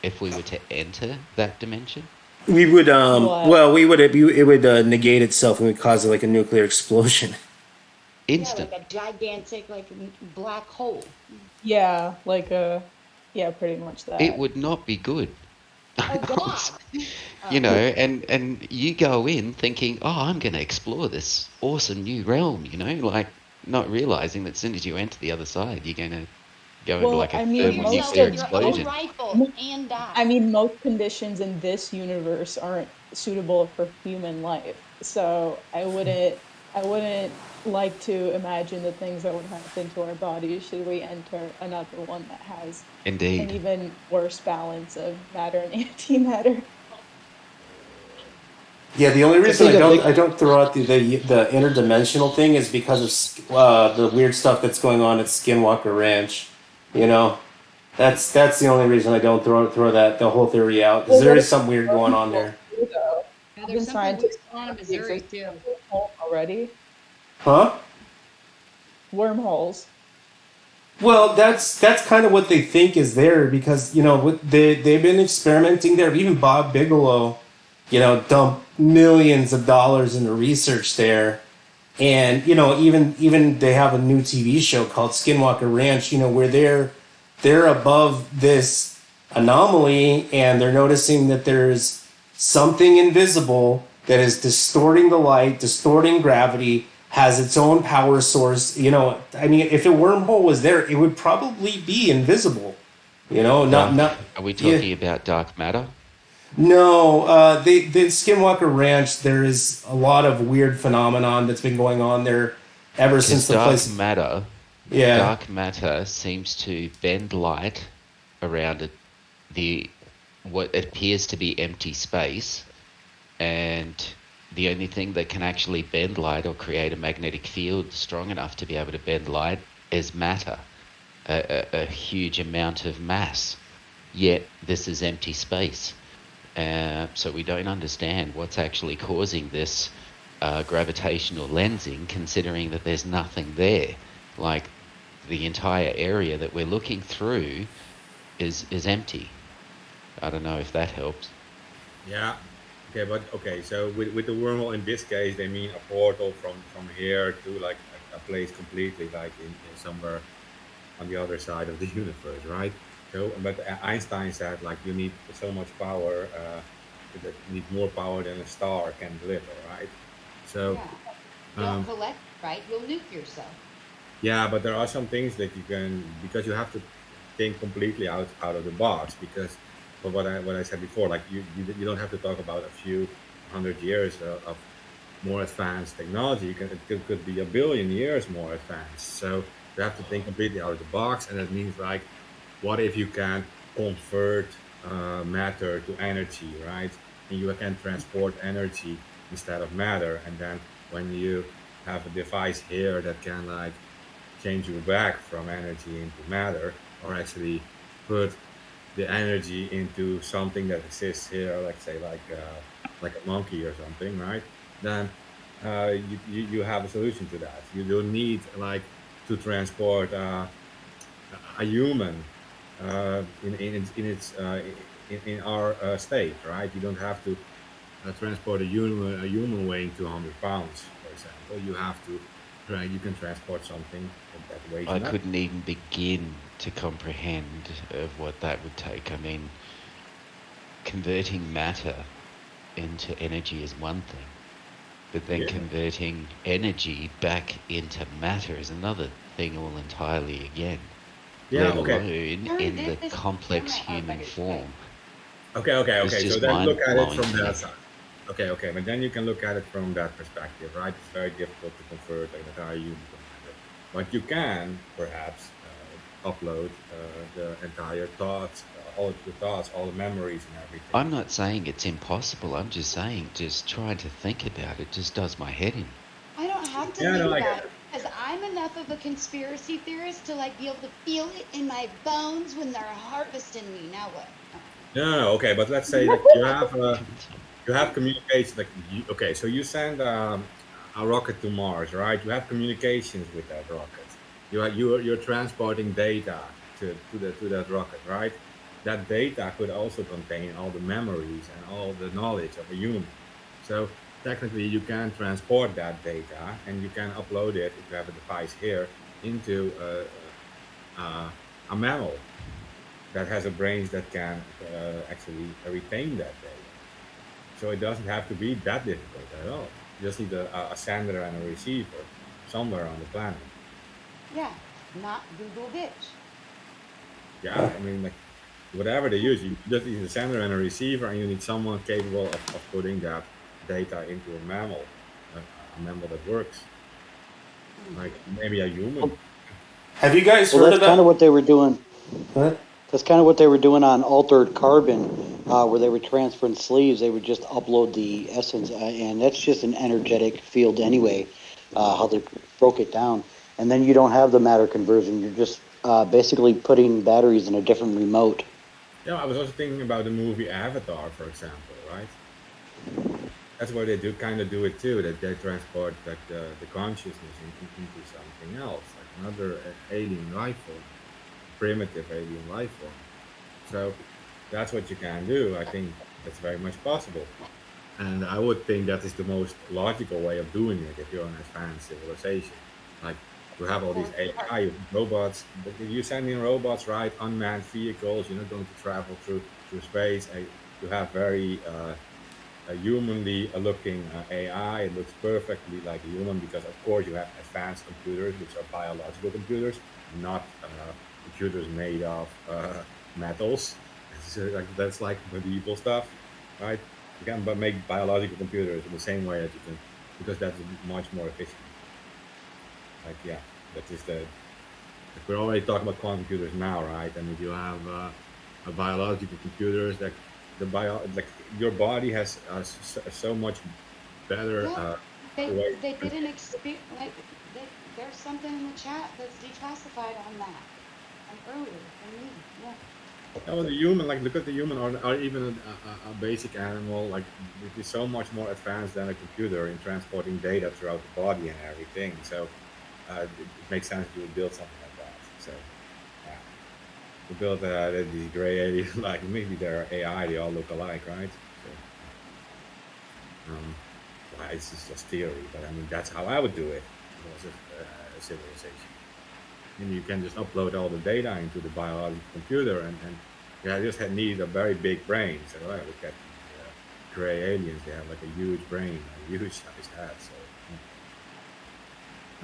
if we were to enter that dimension? We would What? well, it would negate itself and would cause like a nuclear explosion. Yeah, Instant. like a gigantic, like black hole. Yeah, like yeah, pretty much It that. would not be good. Oh God. And you go in thinking, oh, I'm going to explore this awesome new realm, like not realizing that as soon as you enter the other side, you're going to go into Well, like a I Kill mean, yourself thermonuclear with most your own explosion. rifle and die. I mean, most conditions in this universe aren't suitable for human life. So I wouldn't like to imagine the things that would happen to our bodies should we enter another one that has an Indeed. even worse balance of matter and antimatter. Yeah, the only I reason think a big I don't throw out the interdimensional thing is because of the weird stuff that's going on at Skinwalker Ranch. You know, that's the only reason I don't throw that the whole theory out because Well, there what is about something weird going on wormholes there. too, though? Yeah, there's Haven't something weird scientists going on in found the Missouri existence too. of wormholes already? Huh? Wormholes. Well, that's kind of what they think is there because they've been experimenting there. Even Bob Bigelow, dumped millions of dollars into research there, and even they have a new TV show called Skinwalker Ranch. Where they're above this anomaly and they're noticing that there's something invisible that is distorting the light, distorting gravity, has its own power source. I mean, if a wormhole was there, it would probably be invisible. Not Dark. not Are we yeah. talking about dark matter? No, the Skinwalker Ranch. There is a lot of weird phenomenon that's been going on there ever Because since the place. Yeah, dark matter seems to bend light around the what appears to be empty space, and the only thing that can actually bend light or create a magnetic field strong enough to be able to bend light is matter, a huge amount of mass. Yet this is empty space. So we don't understand what's actually causing this gravitational lensing, considering that there's nothing there. Like the entire area that we're looking through is empty. I don't know if that helps. Yeah. Okay, but okay. So with the wormhole in this case, they mean a portal from here to like a place completely like in somewhere on the other side of the universe, right? So, but Einstein said like you need so much power, that you need more power than a star can deliver, right? So, Yeah. Don't um, collect, right? You'll nuke yourself. yeah, but there are some things that you can because you have to think completely out of the box because for what I said before, like you don't have to talk about a few hundred years of more advanced technology. It could be a billion years more advanced. So you have to think completely out of the box, and that means like, what if you can convert matter to energy, right? And you can transport energy instead of matter, and then when you have a device here that can like change you back from energy into matter, or actually put the energy into something that exists here, like say like a monkey or something, right? Then you have a solution to that. You don't need like to transport a human in our state, right? You don't have to transport a human weighing 200 pounds, for example. You have to, right? You can transport something that weighs I nothing. couldn't even begin to comprehend of what that would take. I mean, converting matter into energy is one thing, but then Yeah. converting energy back into matter is another thing all entirely again, Yeah. let Okay. alone Turn in the this complex camera up. I human guess. Wait. form. Okay. Okay. It's Okay. So just then look mind at it blowing from to me. that side. Okay, but then you can look at it from that perspective, right? It's very difficult to convert an entire human commander, but you can perhaps upload the entire thoughts, all of the thoughts, all the memories, and everything. I'm not saying it's impossible. I'm just saying, just trying to think about it just does my head in. I don't have to Yeah, think no, I about get it it. because I'm enough of a conspiracy theorist to like be able to feel it in my bones when they're harvesting me. Now what? No, okay, but let's say that you have communication. Like, okay, so you send a rocket to Mars, right? You have communications with that rocket. You're transporting data to that rocket, right? That data could also contain all the memories and all the knowledge of a human. So technically, you can transport that data and you can upload it if you have a device here into a mammal that has a brain that can actually retain that data. So it doesn't have to be that difficult at all. You just need a sender and a receiver somewhere on the planet. Yeah, not Google bitch. Yeah, I mean, like whatever they use, you just need a sender and a receiver, and you need someone capable of putting that data into a mammal that works, like maybe a human. Have you guys Well, heard that's of kind that? of what they were doing. Huh? That's kind of what they were doing on Altered Carbon, where they were transferring sleeves. They would just upload the essence, and that's just an energetic field anyway. How they broke it down, and then you don't have the matter conversion. You're just basically putting batteries in a different remote. Yeah, I was also thinking about the movie Avatar, for example, right? That's why they do kind of do it too. That they transport like the consciousness into something else, like another alien life form, primitive alien life form. So that's what you can do. I think that's very much possible, and I would think that is the most logical way of doing it if you're an advanced civilization. Like you have all these Or AI robots, but if you send in robots, right? Unmanned vehicles. You're not going to travel through space. You have very a humanly looking AI. It looks perfectly like a human because, of course, you have advanced computers, which are biological computers, not computers made of metals. So, like, that's like medieval stuff, right? You can make biological computers in the same way that you can, because that's much more efficient. Like, yeah, that is the. Like we're already talking about quantum computers now, right? And if you have a biological computers that like your body has so much better yeah, way. they did an experience. Like there's something in the chat that's declassified on that from earlier from me. Yeah. Oh, the human, like look at the human, or even a basic animal, like it is so much more advanced than a computer in transporting data throughout the body and everything. So it makes sense to build something like that. So yeah, to build these gray aliens, like maybe they're AI, they all look alike, right? So well, it's just theory, but I mean that's how I would do it if I was a civilization. And you can just upload all the data into the biological computer, and yeah, I just had need a very big brain. So I look at these gray aliens; they have like a huge brain, a huge size head. So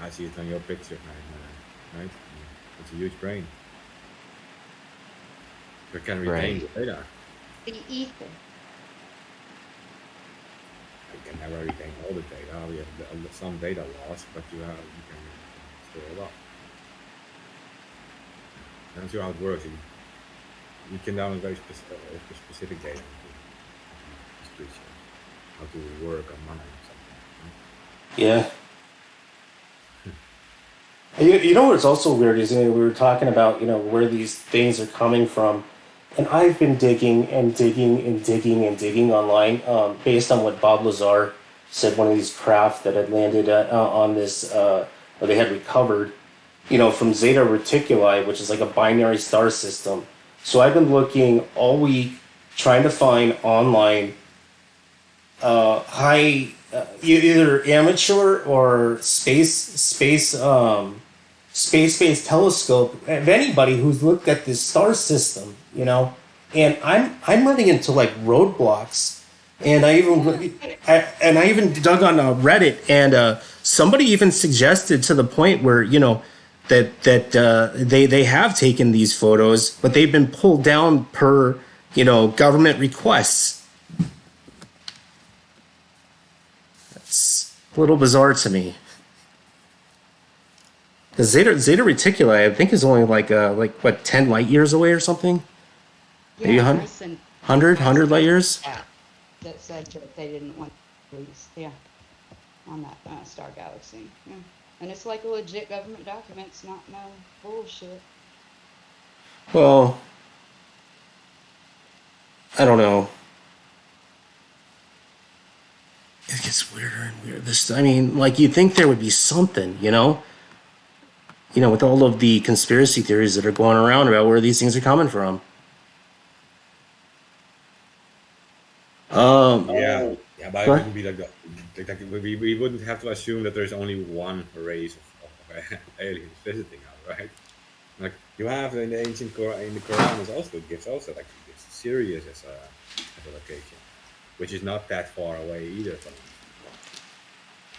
I see it on your picture, man, right? It's a huge brain. It can retain Ray, the data. The ether. I can never retain all the data. We have some data loss, but you can store it up. That's how it works. You can download very specific data into this creature, how to work on money or something. Yeah. You know what's also weird is, we were talking about, where these things are coming from, and I've been digging and digging and digging and digging online, based on what Bob Lazar said, one of these craft that had landed on this, or they had recovered, from Zeta Reticuli, which is like a binary star system. So I've been looking all week trying to find online high, either amateur or space-based telescope of anybody who's looked at this star system, and I'm running into like roadblocks, and I even dug on Reddit, and somebody even suggested to the point where that they have taken these photos, but they've been pulled down per government requests. a little bizarre to me. The Zeta Reticuli, I think, is only like what 10 light years away or something. Maybe Yeah, 100, NASA, 100 light years. that said that they didn't want to release, yeah, on that star galaxy. Yeah. And it's like a legit government document. It's not no bullshit. Well, I don't know. It gets weirder and weirder. This, I mean, like you'd think there would be something, with all of the conspiracy theories that are going around about where these things are coming from. Yeah, yeah, but it What? wouldn't be we wouldn't have to assume that there's only one race of aliens visiting us, right? Like you have in the ancient Quran, in the Quran, is also gives also like it's Sirius as a location, which is not that far away either from us.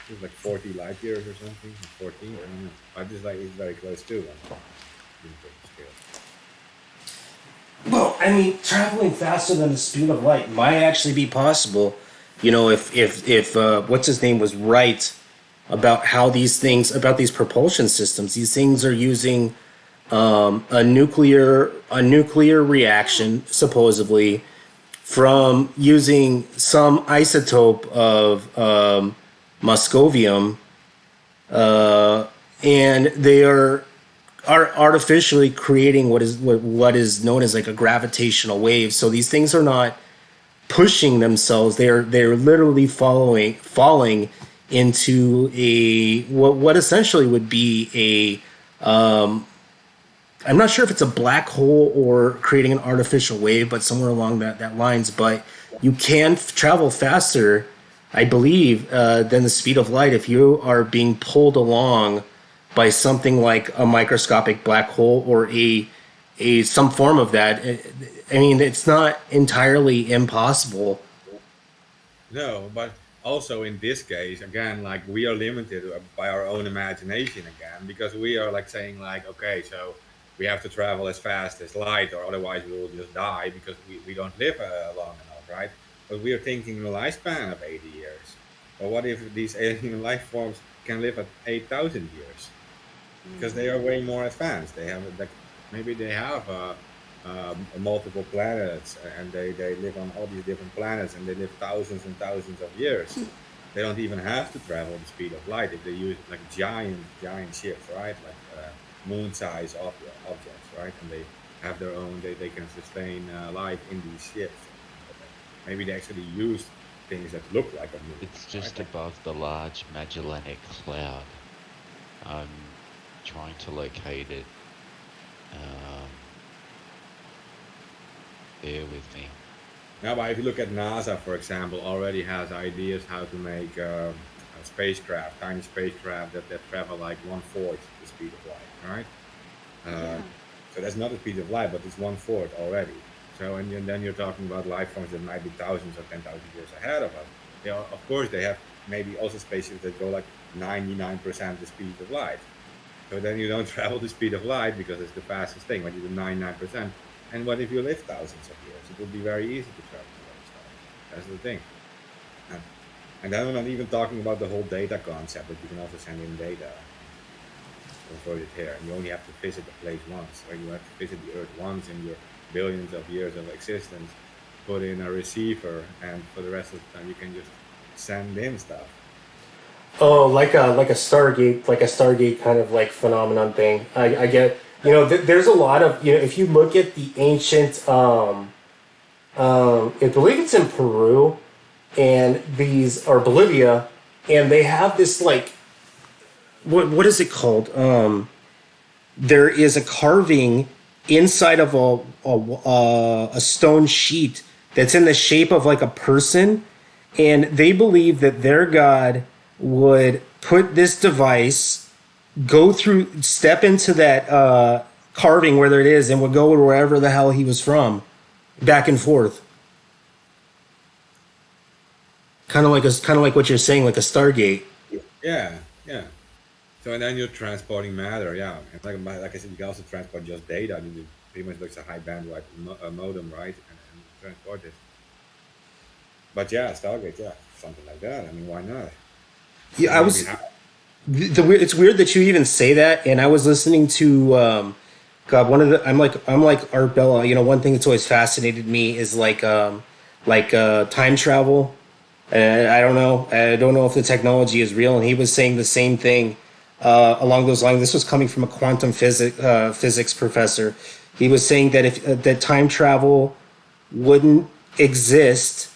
It's like 40 light years or something, 14. I don't know. I just like it's very close too. Scale. Well, I mean, traveling faster than the speed of light might actually be possible. If what's his name was right about how these things, about these propulsion systems, these things are using a nuclear reaction supposedly from using some isotope of muscovium, and they are artificially creating what is known as like a gravitational wave. So these things are not pushing themselves; they're literally falling into a what essentially would be a I'm not sure if it's a black hole or creating an artificial wave, but somewhere along that lines. But you can travel faster, I believe, than the speed of light if you are being pulled along by something like a microscopic black hole or a some form of that. I mean, it's not entirely impossible. No, but also in this case, again, like we are limited by our own imagination again, because we are like saying like, okay, so we have to travel as fast as light, or otherwise we will just die because we don't live long enough, right? But we are thinking the lifespan of 80 years. But what if these alien life forms can live at 8,000 years? Because they are way more advanced. They have like maybe they have multiple planets, and they live on all these different planets, and they live thousands and thousands of years. They don't even have to travel the speed of light if they use like giant ships, right? Like moon-sized objects, right? And they have their own. They can sustain life in these ships. Maybe they actually use things that look like a moon, It's right? just Like above the large Magellanic Cloud. I'm trying to locate it. Um, bear with me. now, but if you look at NASA, for example, already has ideas how to make a spacecraft, tiny spacecraft that travel like one fourth the speed of light, right? Uh, Yeah. so that's not the speed of light, but it's one fourth already. So, and then you're talking about life forms that might be thousands or 10,000 years ahead of us. They are, of course, they have maybe also spaceships that go like 99% the speed of light. So then you don't travel the speed of light because it's the fastest thing, but you do 99%. And what if you live thousands of years? It would be very easy to travel to those stars. That's the thing. And, and then I'm not even talking about the whole data concept, that you can also send in data and convert it here. And you only have to visit the place once, or you have to visit the Earth once in your billions of years of existence, put in a receiver, and for the rest of the time you can just send in stuff. Oh, like a Stargate kind of like phenomenon thing. I get. There's a lot of if you look at the ancient, I believe it's in Peru, and these or Bolivia, and they have this like what is it called? There is a carving inside of a stone sheet that's in the shape of like a person, and they believe that their god would put this device, step into that carving where it is, and would go wherever the hell he was from, back and forth, kind of like what you're saying, like a Stargate. Yeah, yeah. So and then you're transporting matter, yeah. And like I said, you can also transport just data. I mean, it pretty much looks a high bandwidth modem, right? And transport it. But yeah, Stargate, yeah, something like that. I mean, why not? Yeah, And I maybe was. It's weird that you even say that. And I was listening to God. One of the I'm like Art Bella. One thing that's always fascinated me is time travel. And I don't know if the technology is real. And he was saying the same thing along those lines. This was coming from a quantum physics professor. He was saying that if that time travel wouldn't exist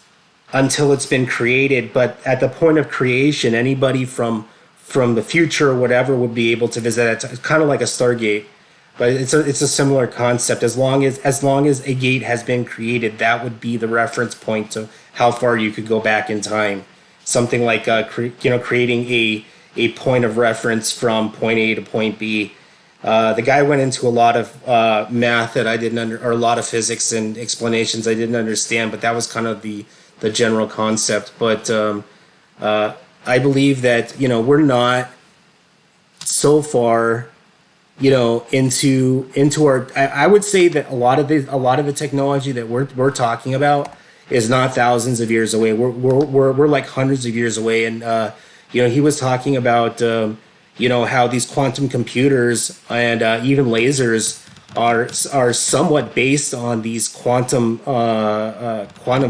until it's been created, but at the point of creation, anybody from the future or whatever would be able to visit it. It's kind of like a Stargate, but it's a similar concept. As long as a gate has been created, that would be the reference point to how far you could go back in time. Something like creating a point of reference from point A to point B. The guy went into a lot of math that I didn't or a lot of physics and explanations I didn't understand, but that was kind of the general concept. But I believe that we're not so far into our. I would say that a lot of the technology that we're talking about is not thousands of years away. We're like hundreds of years away. And he was talking about how these quantum computers and even lasers are somewhat based on these quantum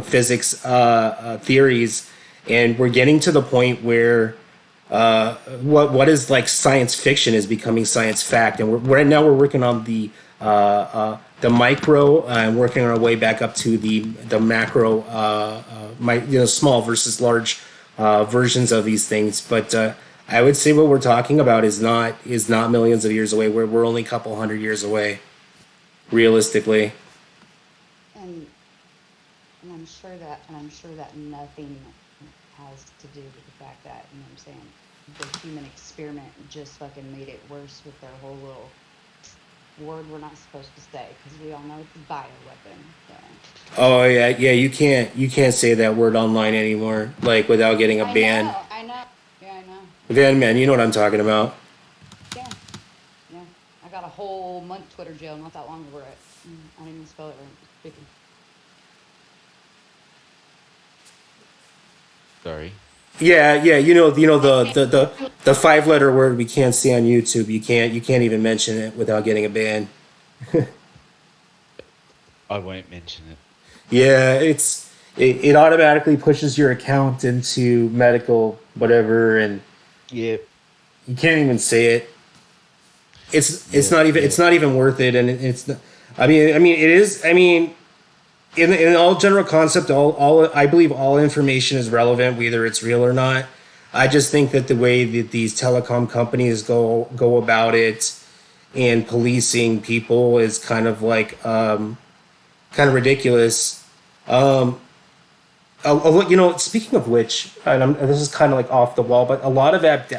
physics theories, and we're getting to the point where what is like science fiction is becoming science fact, and right now we're working on the micro and working our way back up to the macro, small versus large versions of these things. But I would say what we're talking about is not millions of years away. We're only a couple hundred years away, realistically. And and I'm sure that nothing has to do with the fact that, you know what I'm saying, the human experiment just fucking made it worse with their whole little word we're not supposed to say because we all know it's a bioweapon. So Oh yeah, yeah. You can't say that word online anymore, like without getting a I ban. know, I know, yeah, I know. Van man, you know what I'm talking about. Yeah, yeah. I got a whole month Twitter jail not that long ago. I didn't even spell it right. Speaking. Sorry. Yeah, yeah. The 5 letter word we can't say on YouTube. You can't even mention it without getting a ban. I won't mention it. Yeah, it automatically pushes your account into medical whatever, and Yep. you can't even say it. It's Yep. not even it's Yep. not even worth it, and it's not. I mean it is. I mean, in all general concept, all I believe all information is relevant, whether it's real or not. I just think that the way that these telecom companies go about it and policing people is kind of ridiculous. Um, Speaking of which, and this is kind of like off the wall, but a lot of that,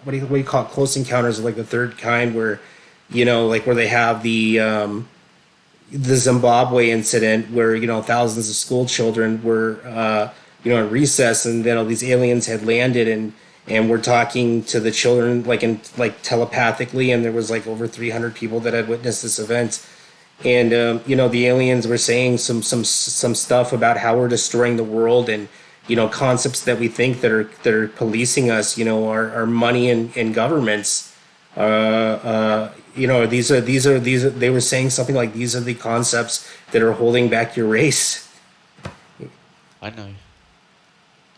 what do you call it, close encounters of like the third kind, where, like where they have the Zimbabwe incident where thousands of school children were in recess, and then all these aliens had landed, and we're talking to the children like telepathically, and there was like over 300 people that had witnessed this event, and the aliens were saying some stuff about how we're destroying the world, and concepts that we think that are policing us, are money and governments. These are they were saying something like these are the concepts that are holding back your race. I know.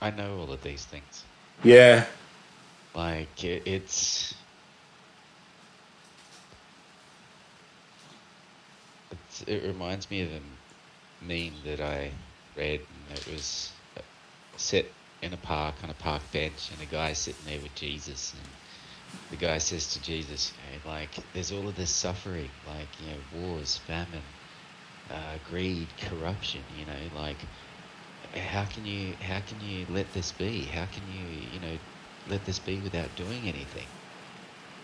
I know all of these things. Yeah. Like it reminds me of a meme that I read, and it was set in a park on a park bench, and a guy sitting there with Jesus, and the guy says to Jesus, like, there's all of this suffering, like, wars, famine, greed, corruption, like, how can you let this be? How can you let this be without doing anything?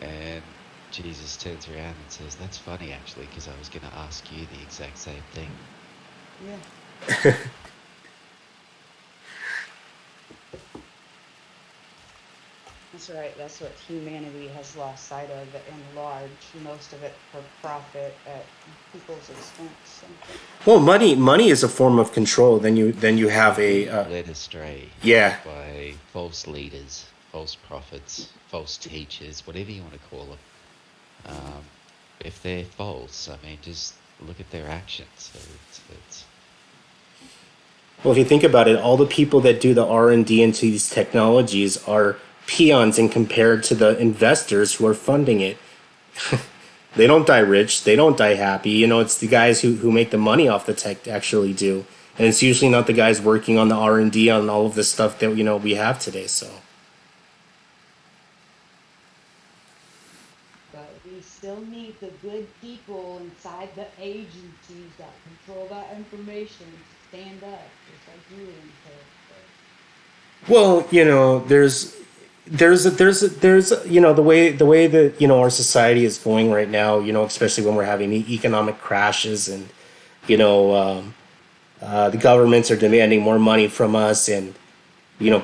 And Jesus turns around and says, that's funny actually, because I was going to ask you the exact same thing. Yeah. That's right. That's what humanity has lost sight of in large, most of it for profit at people's expense. So. Well, money is a form of control. Then you have We're a being led astray yeah. by false leaders, false prophets, false teachers, whatever you want to call them. If they're false, I mean, just look at their actions. So it's Well, if you think about it, all the people that do the R&D into these technologies are peons in compared to the investors who are funding it. They don't die rich. They don't die happy. It's the guys who make the money off the tech actually do. And it's usually not the guys working on the R&D on all of the stuff that, we have today. So, But we still need the good people inside the agencies that control that information to stand up, just like you and well, there's the way that, our society is going right now, especially when we're having economic crashes and, you know, the governments are demanding more money from us, and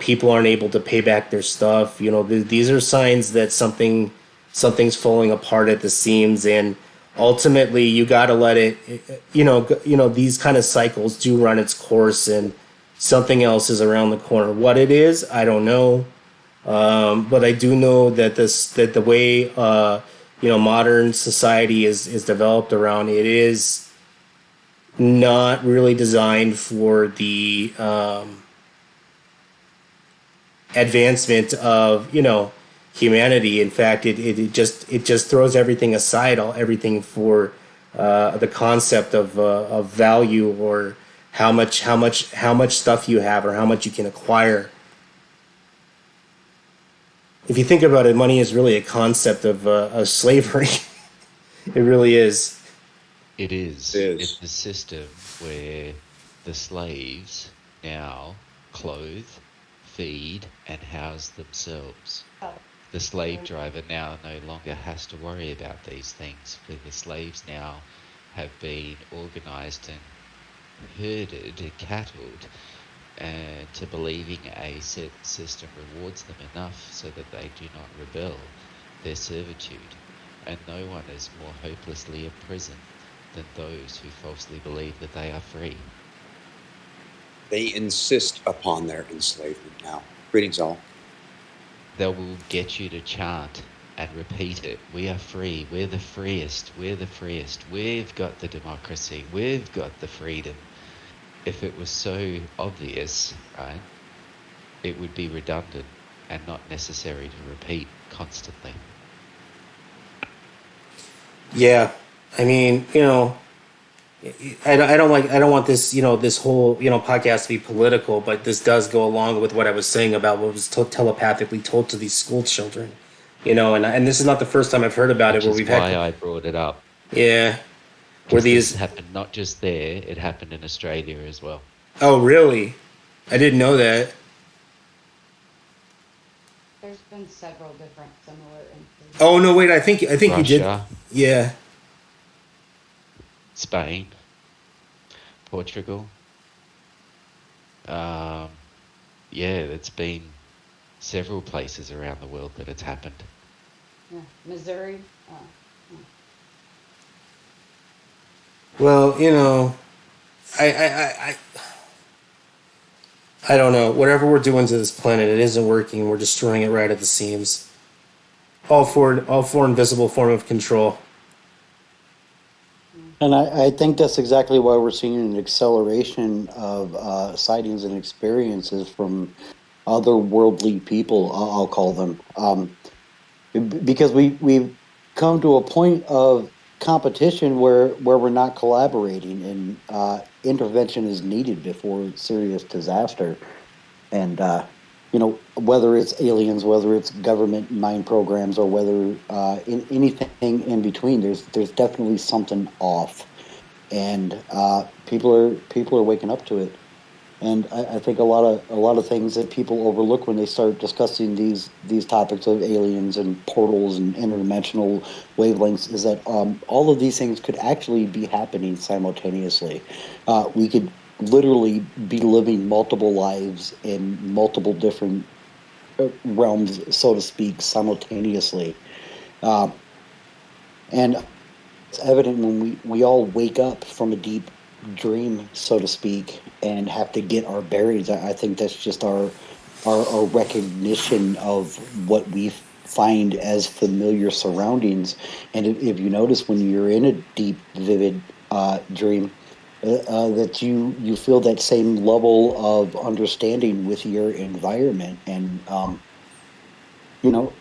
people aren't able to pay back their stuff. These are signs that something's falling apart at the seams, and ultimately you got to let it. These kind of cycles do run its course, and something else is around the corner. What it is, I don't know, but I do know that the way modern society is developed around it is not really designed for the advancement of humanity. In fact, it just throws everything aside, everything for the concept of value, or how much stuff you have, or how much you can acquire. If you think about it, money is really a concept of slavery. It really is. It is. It is. It's a system where the slaves now clothe, feed, and house themselves. The slave driver now no longer has to worry about these things, for the slaves now have been organized and herded and cattled, and to believing a set system rewards them enough so that they do not rebel their servitude, and no one is more hopelessly imprisoned than those who falsely believe that they are free. They insist upon their enslavement now. Greetings, all. They will get you to chant and repeat it. We are free. We're the freest. We're the freest. We've got the democracy. We've got the freedom. If it was so obvious, right, it would be redundant and not necessary to repeat constantly. Yeah, I mean, I don't want this, this whole, podcast to be political, but this does go along with what I was saying about what was telepathically told to these school children, and this is not the first time I've heard about it, Which where is we've why had, I brought it up. yeah, where Because this these, happened not just there, it happened in Australia as well. oh, really? I didn't know that. there's been several different similar instances. Oh, no, wait, I think you did. Russia, Yeah. Spain, Portugal. Yeah, it's been several places around the world that it's happened. Yeah, Missouri. Yeah. Well, I don't know. Whatever we're doing to this planet, it isn't working. We're destroying it right at the seams. All for invisible form of control. And I think that's exactly why we're seeing an acceleration of sightings and experiences from otherworldly people, I'll call them. Because we've come to a point of competition where we're not collaborating, and intervention is needed before serious disaster. And whether it's aliens, whether it's government mind programs, or whether anything in between, there's definitely something off, and people are waking up to it. And I think a lot of things that people overlook when they start discussing these topics of aliens and portals and interdimensional wavelengths is that all of these things could actually be happening simultaneously. We could literally be living multiple lives in multiple different realms, so to speak, simultaneously. And it's evident when we all wake up from a deep dream, so to speak, and have to get our bearings. I think that's just our recognition of what we find as familiar surroundings. And if you notice when you're in a deep, vivid dream, that you feel that same level of understanding with your environment, and you know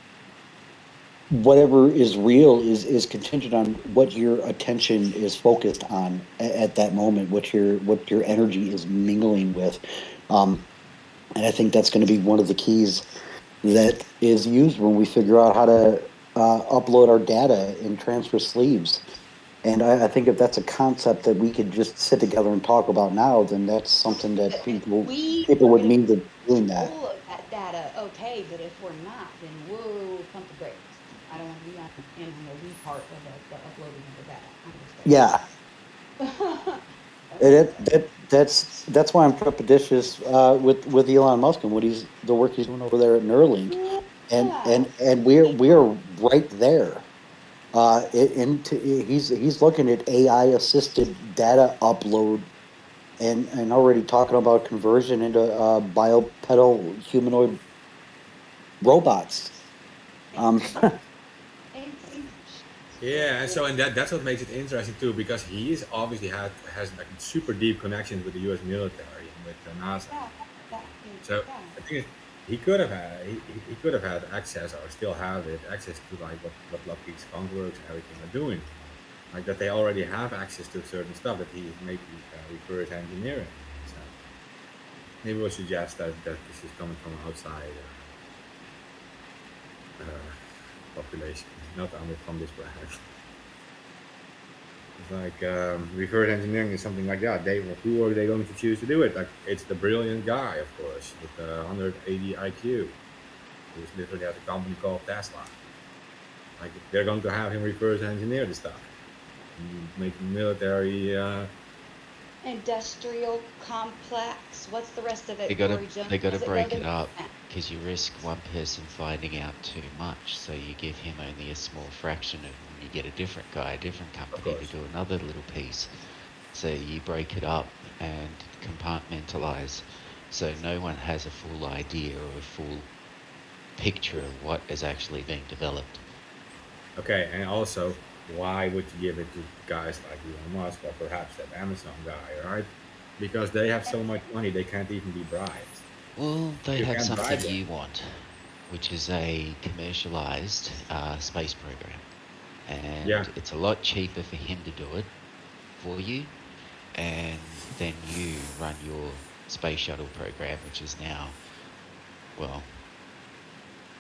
whatever is real is contingent on what your attention is focused on at that moment, what your energy is mingling with. um, and I think that's going to be one of the keys that is used when we figure out how to upload our data and transfer sleeves. And I think if that's a concept that we could just sit together and talk about now, then that's something that We people are would going to mean to doing that. full of that data, okay, but if we're not, then whoa, pump the brakes. I don't want to be in on the we part of the uploading of the data. Yeah, I'm just saying. that's why I'm trepidatious with Elon Musk and the work he's doing over there at Neuralink, and Yeah. and and we're right there. He's looking at AI assisted data upload, and already talking about conversion into bipedal humanoid robots. Um, And Yeah, and so and that's what makes it interesting too, because he is obviously has like super deep connections with the U.S. military and with NASA. yeah, yeah, So yeah. I think he could have had he could have had access, or still have it, access to like what Lockheed Skunkworks and everything are doing, like that they already have access to certain stuff that he maybe reverse engineering. So maybe we'll suggest that this is coming from outside population, not only from this planet. It's like reverse engineering is something like that. Who are they going to choose to do it? Like it's the brilliant guy, of course, with 180 IQ, who's literally has a company called Tesla. Like they're going to have him reverse engineer the stuff, and make the military. Industrial complex. What's the rest of They it, gotta Dory Jones? they gotta Does it go break to it up because you risk one person finding out too much. So you give him only a small fraction, and you get a different guy, a different Of company to course. do another little piece. So you break it up and compartmentalize, so no one has a full idea or a full picture of what is actually being developed. Okay, and also, why would you give it to guys like Elon Musk or perhaps that Amazon guy, right? Because they have so much money they can't even be bribed. Well, they You have can't something bribe them. you want, which is a commercialized space program. Yeah. And it's a lot cheaper for him to do it for you, and then you run your space shuttle program, which is now, well,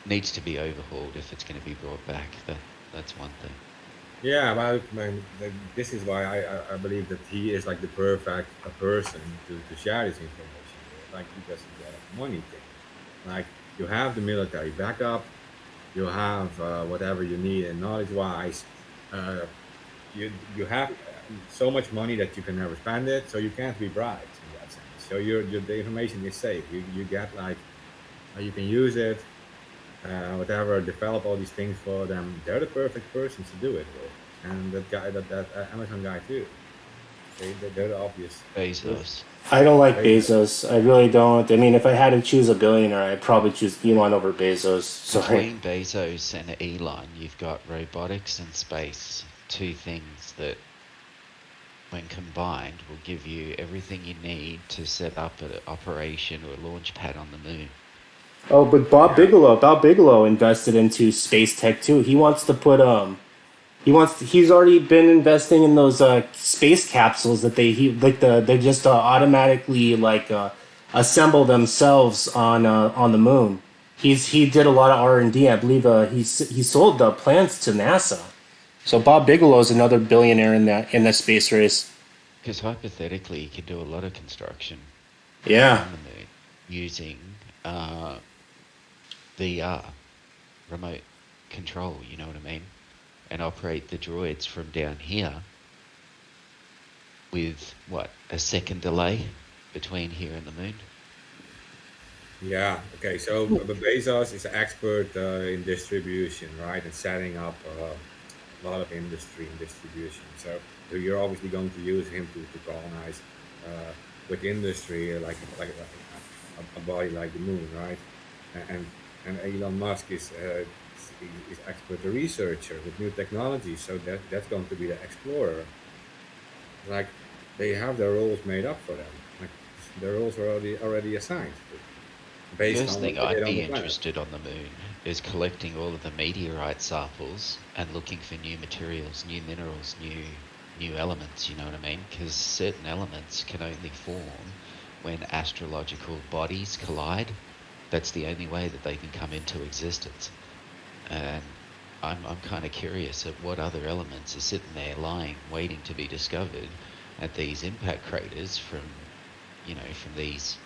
needs to be overhauled if it's going to be brought back. That's one thing. Yeah, well, man, this is why I believe that he is like the perfect person to share this information with, like because of the money thing. Like you have the military backup, you have whatever you need, and knowledge-wise, uh, you have so much money that you can never spend it, so you can't be bribed in that sense. So the information is safe. You get like you can use it, whatever, develop all these things for them. They're the perfect persons to do it with. And that guy, that Amazon guy too. They're the obvious person. Bezos. I don't like They, Bezos. I really don't. I mean, if I had to choose a billionaire, I'd probably choose Elon over Bezos. Sorry. Between Bezos and Elon, you've got robotics and space, two things that, when combined, will give you everything you need to set up an operation or a launch pad on the moon. Oh, but yeah. Bob Bigelow invested into space tech too. He wants to put he's already been investing in those space capsules that they just automatically assemble themselves on the moon. He did a lot of R&D. I believe he sold the plans to NASA. So Bob Bigelow is another billionaire in the space race. Because hypothetically, you can do a lot of construction Yeah. on the moon using VR, remote control, you know what I mean? And operate the droids from down here with, what, a second delay between here and the moon? Yeah. Okay. So Bezos is an expert in distribution, right, and setting up a lot of industry and distribution. So you're obviously going to use him to colonize uh, with industry, like a body like the moon, right? And and Elon Musk is expert a researcher with new technology. So that's going to be the explorer. Like they have their roles made up for them. Like their roles are already assigned based First on what thing they did I'd on the be planet. interested on the moon is collecting all of the meteorite samples and looking for new materials, new minerals, new elements, you know what I mean? Because certain elements can only form when astrological bodies collide. That's the only way that they can come into existence. And I'm kind of curious at what other elements are sitting there lying, waiting to be discovered at these impact craters from these.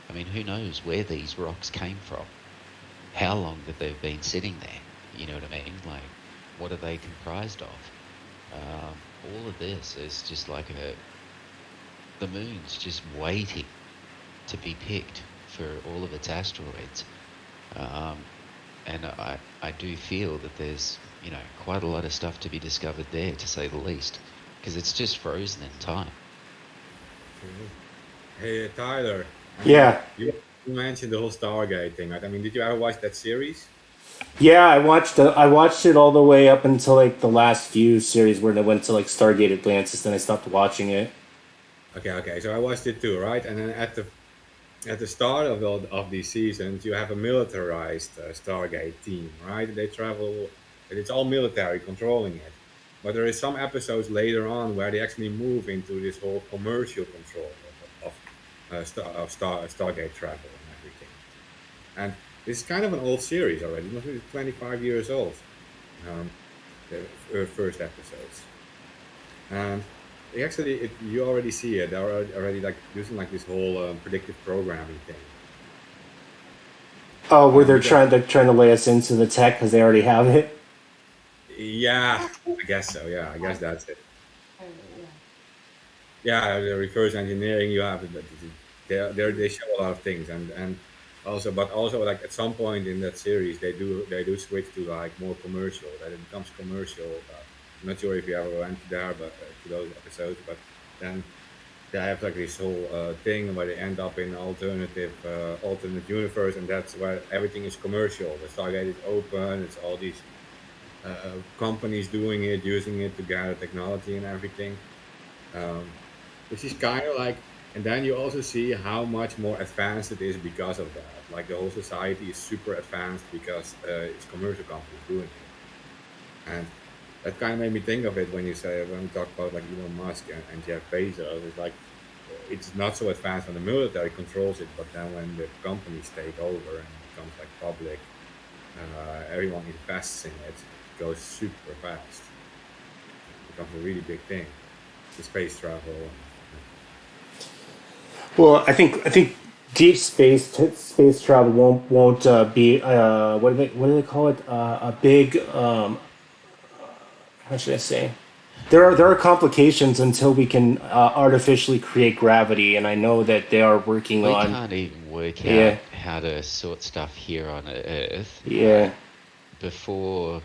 I mean, who knows where these rocks came from? How long that they've been sitting there? You know what I mean? Like, what are they comprised of? All of this is just like the moon's just waiting to be picked for all of its asteroids. Um, and I do feel that there's, quite a lot of stuff to be discovered there, to say the least, because it's just frozen in time. Hey Tyler, I mean Yeah. you mentioned the whole Stargate thing, right? I mean, did you ever watch that series? Yeah, I watched it all the way up until like the last few series where they went to like Stargate Atlantis, then I stopped watching it. Okay, okay. So I watched it too, right? And then at the start of these seasons, you have a militarized Stargate team, right? They travel, and it's all military controlling it. But there is some episodes later on where they actually move into this whole commercial control of Stargate travel and everything. And this is kind of an old series already, maybe 25 years old. Um, the first episodes, and you already see it. They're already like using like this whole predictive programming thing. Oh, where they're Because trying to lay us into the tech because they already have it. yeah, I guess so. Yeah, I guess that's it. Yeah. Yeah, the reverse engineering you have, they show a lot of things, and also, but also like at some point in that series, they do switch to like more commercial. That it becomes commercial. I'm not sure if you ever went there, but to those episodes, but then they have like this whole thing where they end up in an alternate universe, and that's where everything is commercial. The Stargate is open. It's all these companies doing it, using it to gather technology and everything. Um, which is kind of like, and then you also see how much more advanced it is because of that. Like the whole society is super advanced because it's commercial companies doing it, and that kind of made me think of it when we talk about like Elon Musk and Jeff Bezos. It's like it's not so advanced when the military controls it, but then when the companies take over and it becomes like public, everyone invests in it. It goes super fast. It becomes a really big thing. The space travel. Well, I think deep space travel won't be what do they call it, a big how should I say, there are complications until we can artificially create gravity, and I know that they are working We on. can't even work out Yeah, how to sort stuff here on Earth, yeah. right? Before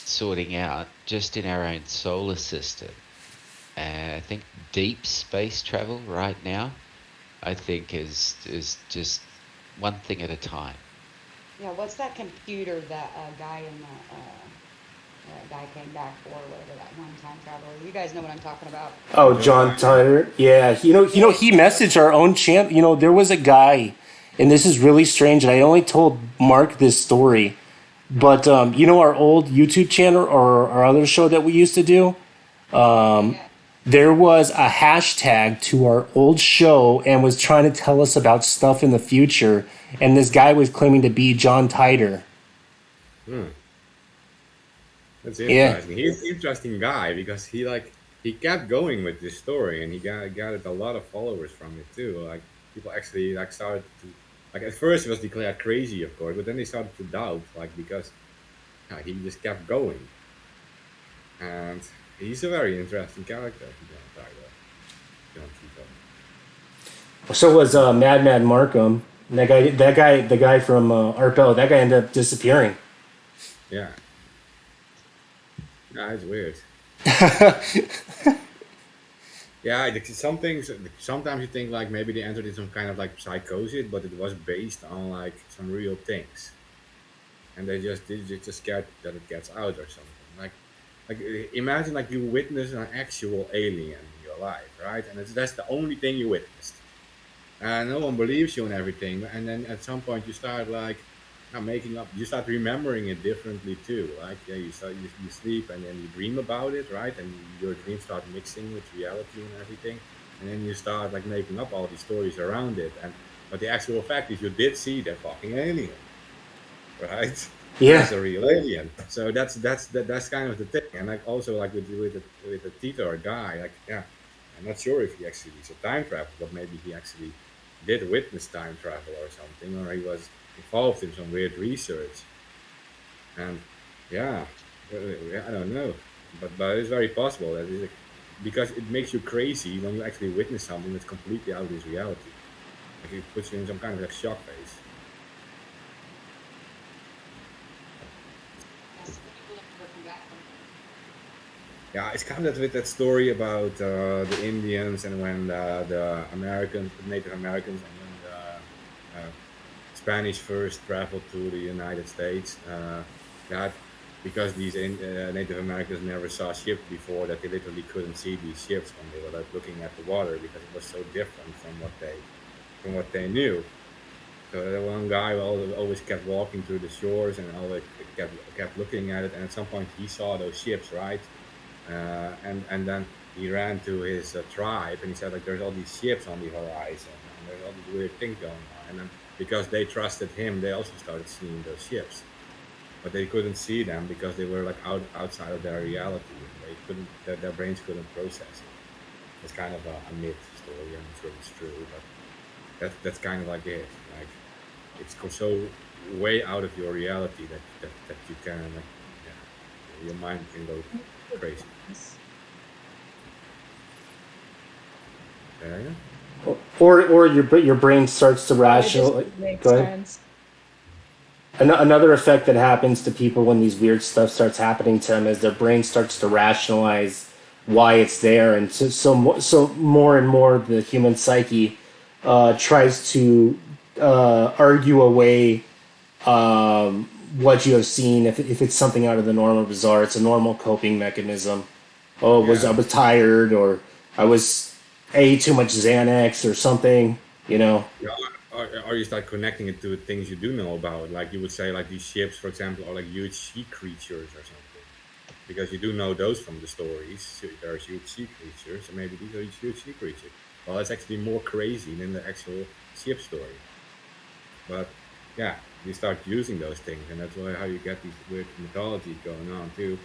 sorting out just in our own solar system. And I think deep space travel right now, I think is just one thing at a time. Yeah, what's that computer that guy in the that guy came back for, whatever that one time traveler? You guys know what I'm talking about. Oh, John John Tyler. Tyler. Yeah, Yeah, he messaged our own champ. There was a guy, and this is really strange. And I only told Mark this story, but our old YouTube channel or our other show that we used to do. yeah. There was a hashtag to our old show and was trying to tell us about stuff in the future. And this guy was claiming to be John Titor. Hmm. That's Yeah, interesting. He's an interesting guy because he kept going with this story and he gathered a lot of followers from it too. Like people actually like started to like at first he was declared crazy, of course, but then they started to doubt like because he just kept going and he's a very interesting character, John Tyler, John Tito. so was Mad Markham. And the guy from Art Bell, that guy ended up disappearing. Yeah. Yeah, it's weird. Yeah, some things. Sometimes you think like maybe they entered in some kind of like psychosis, but it was based on like some real things, and they just scared that it gets out or something. Imagine like you witness an actual alien in your life, right? And that's the only thing you witnessed, and no one believes you and everything. And then at some point you start like making up. You start remembering it differently too. Like yeah, you sleep and then you dream about it, right? And your dreams start mixing with reality and everything. And then you start like making up all these stories around it. And but the actual fact is you did see that fucking alien, right? Yeah. As a real alien. So that's kind of the thing. And like also like with the Tito guy, like yeah, I'm not sure if he actually is a time traveler, but maybe he actually did witness time travel or something, or he was involved in some weird research. And yeah, I don't know, but it's very possible that it's like, because it makes you crazy when you actually witness something that's completely out of this reality. Like it puts you in some kind of like shock phase. Yeah, it's kind of with that story about the Indians and when the Americans, the Native Americans, and when the Spanish first traveled to the United States. That because these Native Americans never saw ships before, that they literally couldn't see these ships when they were like looking at the water because it was so different from what they knew. So the one guy always kept walking through the shores and always kept looking at it, and at some point he saw those ships, right? And then he ran to his tribe and he said like there's all these ships on the horizon and there's all these weird things going on, and then because they trusted him they also started seeing those ships, but they couldn't see them because they were like outside of their reality. They couldn't, their brains couldn't process it. It's kind of a myth story. I'm not sure it's true, but that's kind of like it. Like it's so way out of your reality that you can like yeah, your mind can go crazy. Yeah. Or your brain starts to It rational. just makes Go ahead. sense. Another effect that happens to people when these weird stuff starts happening to them is their brain starts to rationalize why it's there, and so more and more the human psyche tries to argue away what you have seen. If it's something out of the norm or bizarre, it's a normal coping mechanism. Oh, I Yeah. was tired, or I was ate too much Xanax or something. You know. Yeah, or you start connecting it to things you do know about. Like you would say, like these ships, for example, are like huge sea creatures or something. Because you do know those from the stories. So there are huge sea creatures, and maybe these are huge sea creatures. Well, it's actually more crazy than the actual ship story. But yeah, you start using those things, and that's why how you get these weird mythologies going on too.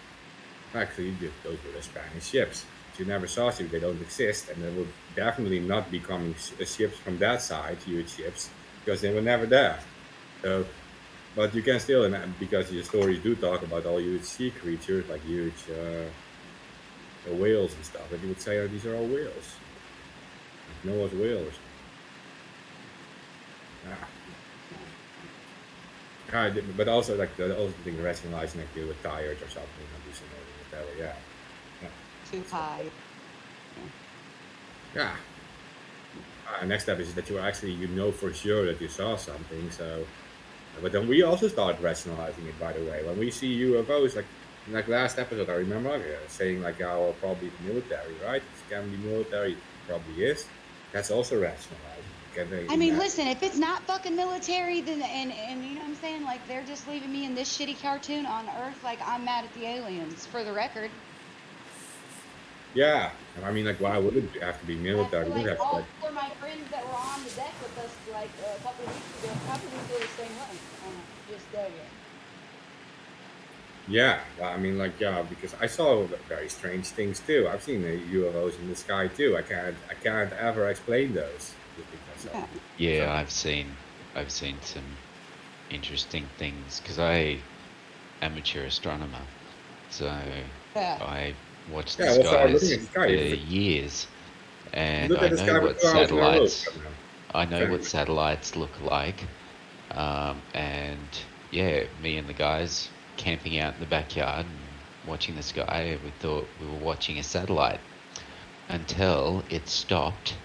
Actually, those were the Spanish ships. If you never saw ships, they don't exist, and they will definitely not be coming ships from that side, huge ships, because they were never there. So, but you can still, because your stories do talk about all huge sea creatures, like huge whales and stuff, that you would say, oh, these are all whales. Like Noah's whale or something. Yeah. But also, like, the also thing rationalizing, like, you were tired or something, hallucinating, whatever, yeah. Yeah. Too high. Yeah. Next step is that you actually you know for sure that you saw something. So, but then we also start rationalizing it. By the way, when we see UFOs, like last episode, I remember saying like, "Oh, probably it's military, right? It can be military. It probably is." That's also rationalizing. I mean, listen, if it's not fucking military, then and you know what I'm saying, like they're just leaving me in this shitty cartoon on Earth, like I'm mad at the aliens. For the record. Yeah, I mean, like, why would it have to be military? After, It would like have all like, four of my friends that were on the deck with us, like a couple of weeks ago, probably feel the same way. Just tell you. yeah. I mean, like, yeah, because I saw very strange things too. I've seen the UFOs in the sky too. I can't ever explain those just because Yeah. Yeah, so- I've seen some interesting things because I amateur astronomer, so Yeah. I watch yeah. the Well, so I'm looking skies at the for sky. years, You and look I at the know sky for what 2 hours in a row. satellites. I know Fair what enough. satellites look like, and yeah, me and the guys camping out in the backyard and watching the sky. We thought we were watching a satellite until it stopped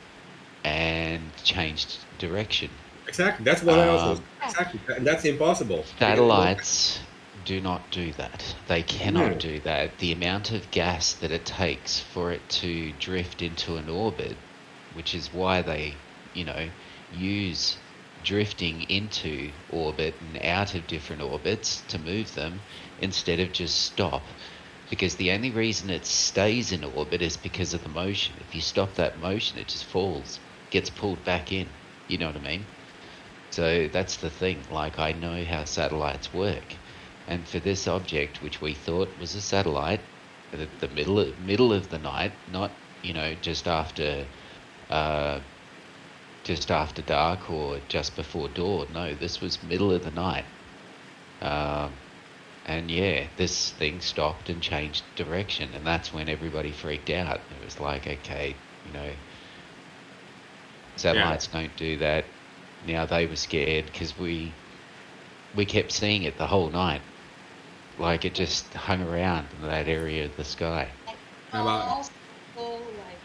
and changed direction. Exactly. That's what I also Um, exactly. That's impossible. Because Satellites do not do that. They cannot no. do that. The amount of gas that it takes for it to drift into an orbit, which is why they, you know, use drifting into orbit and out of different orbits to move them instead of just stop. Because the only reason it stays in orbit is because of the motion. If you stop that motion, it just falls, gets pulled back in. You know what I mean? So that's the thing. Like, I know how satellites work, and for this object, which we thought was a satellite, at the middle of the night, not uh, just after dark or just before dawn. No, this was middle of the night. Um, and yeah, this thing stopped and changed direction, and that's when everybody freaked out. It was like, okay, you know, Yeah. satellites don't do that. Now they were scared because we kept seeing it the whole night. Like it just hung around in that area of the sky. Yeah, but, Also, like,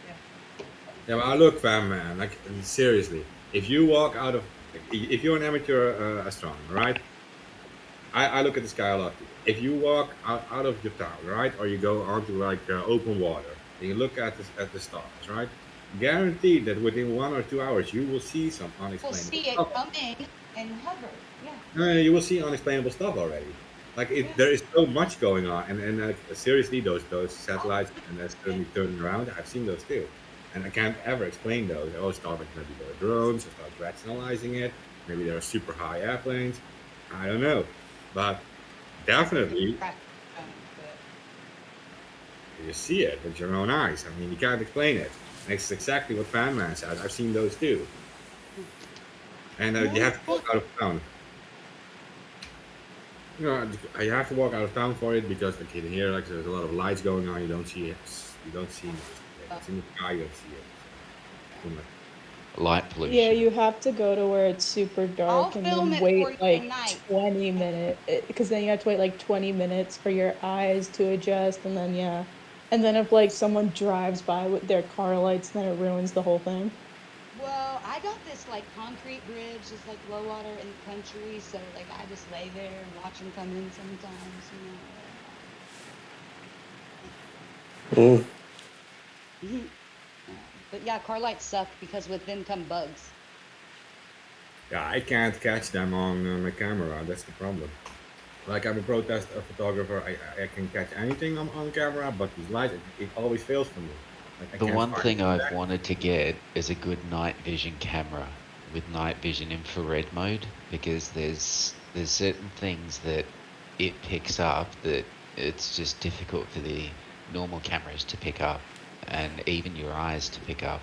yeah, but look, fam, man. Like seriously, if you walk out of, if you're an amateur astronomer, right? I look at the sky a lot. If you walk out of your town, right, or you go onto like open water, and you look at the stars, right? Guaranteed that within 1 or 2 hours you will see some we'll unexplainable see it stuff. come in and hover. Yeah. You will see unexplainable stuff already. Like Yeah. there is so much going on, and seriously, those satellites and that's Yeah. certainly turning around. I've seen those too, and I can't ever explain those. I always thought like maybe they're drones. I start rationalizing it. Maybe they're super high airplanes. I don't know, but definitely Right. you see it with your own eyes. I mean, you can't explain it. And it's exactly what Fan Man said. I've seen those too, and you have to walk out of town. You know, you have to walk out of town for it because like in here, like there's a lot of lights going on. You don't see it. You don't see it. It's in the sky. You don't see it. So, too much. Light Yeah, pollution. you have to go to where it's super I'll dark and film then it for wait you like tonight. 20 minutes, because then you have to wait like 20 minutes for your eyes to adjust, and then yeah. And then if like someone drives by with their car lights, then it ruins the whole thing. Well, I got this like concrete bridge, just like low water in the country, so like I just lay there and watch them come in sometimes, Mm. But yeah, car lights suck because with them come bugs. Yeah, I can't catch them on my camera. That's the problem. Like I'm a protest photographer. I can catch anything on camera, but these lights, it always fails for me. Like I The can't one find thing it. I've wanted to get is a good night vision camera with night vision infrared mode, because there's certain things that it picks up that it's just difficult for the normal cameras to pick up, and even your eyes to pick up.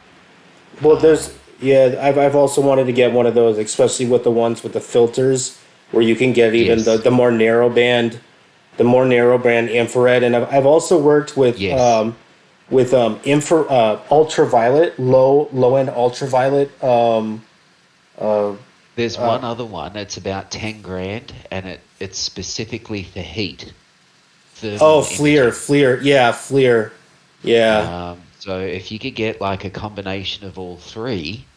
Well, Um, I've also wanted to get one of those, especially with the ones with the filters, where you can get even yes, the more narrow band infrared, and I've also worked yes. with ultraviolet, low end ultraviolet. There's one other one. It's about 10 grand, and it's specifically for heat, Oh, thermal imaging. Yeah, FLIR, yeah. So if you could get like a combination of all three,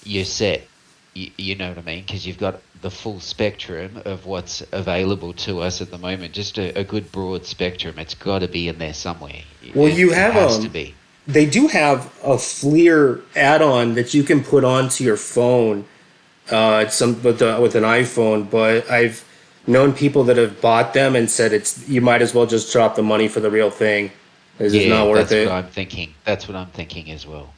you're set. You know what I mean? Because you've got the full spectrum of what's available to us at the moment. Just a good broad spectrum. It's got to be in there somewhere. Well, It you it have has to be. they do have a FLIR add-on that you can put onto your phone. It's some with an iPhone, but I've known people that have bought them and said it's you might as well just drop the money for the real thing. It's just Yeah, not worth that's what it. I'm thinking. That's what I'm thinking as well.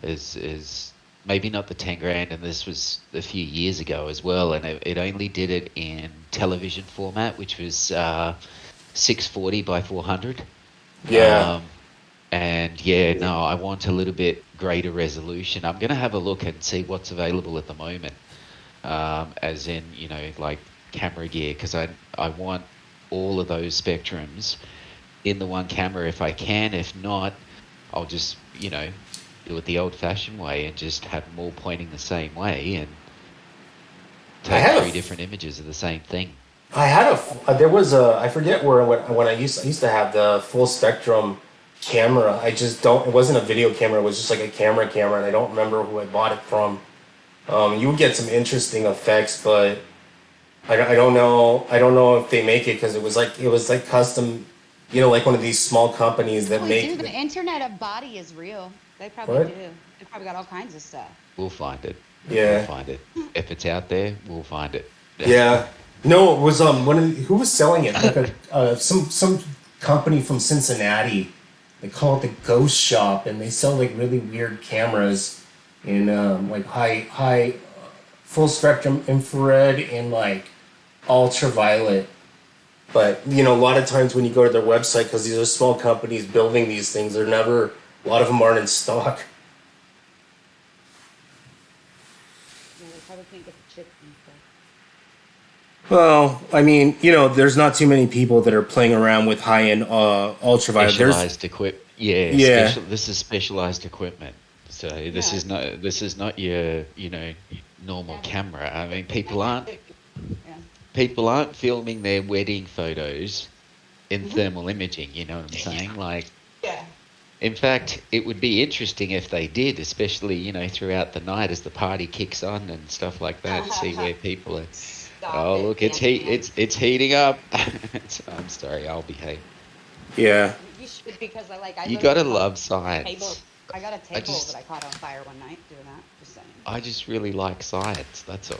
Is maybe not the 10 grand, and this was a few years ago as well, and it only did it in television format, which was 640 by 400. Yeah. Um, and yeah, no, I want a little bit greater resolution. I'm gonna have a look and see what's available at the moment, as in, like camera gear, because I want all of those spectrums in the one camera if I can. If not, I'll just do it the old-fashioned way and just have them all pointing the same way and I take had three a different images of the same thing. I had there was a, I forget where, when I used to have the full spectrum camera. I just don't, it wasn't a video camera, it was just like a camera, and I don't remember who I bought it from. You would get some interesting effects, but I don't know if they make it because it was like custom, like one of these small companies that Probably make do. The Internet of Body is real. They probably what? do. They probably got all kinds of stuff. We'll find it. We'll Yeah. find it. If it's out there, we'll find it. Yeah. No, it was who was selling it? Like some company from Cincinnati. They call it the Ghost Shop, and they sell like really weird cameras in like high full spectrum infrared and like ultraviolet. But a lot of times when you go to their website, because these are small companies building these things, they're never. A lot of them aren't in stock. Yeah, they probably can't get the chips and stuff. Well, I mean, there's not too many people that are playing around with high-end ultraviolet. Specialized equip. Yeah. Yeah. This is specialized equipment. So this Yeah. is not your normal camera. I mean, people aren't Yeah. filming their wedding photos in thermal imaging. You know what I'm saying? Like, Yeah. in fact, it would be interesting if they did, especially throughout the night as the party kicks on and stuff like that. See where people are. Stop Oh, it, look, it's it's heating up. I'm sorry, I'll behave. Yeah. You should, because I You literally gotta got love a table. science. I got a table just- that I caught on fire one night doing that. Just saying. I just really like science. That's all.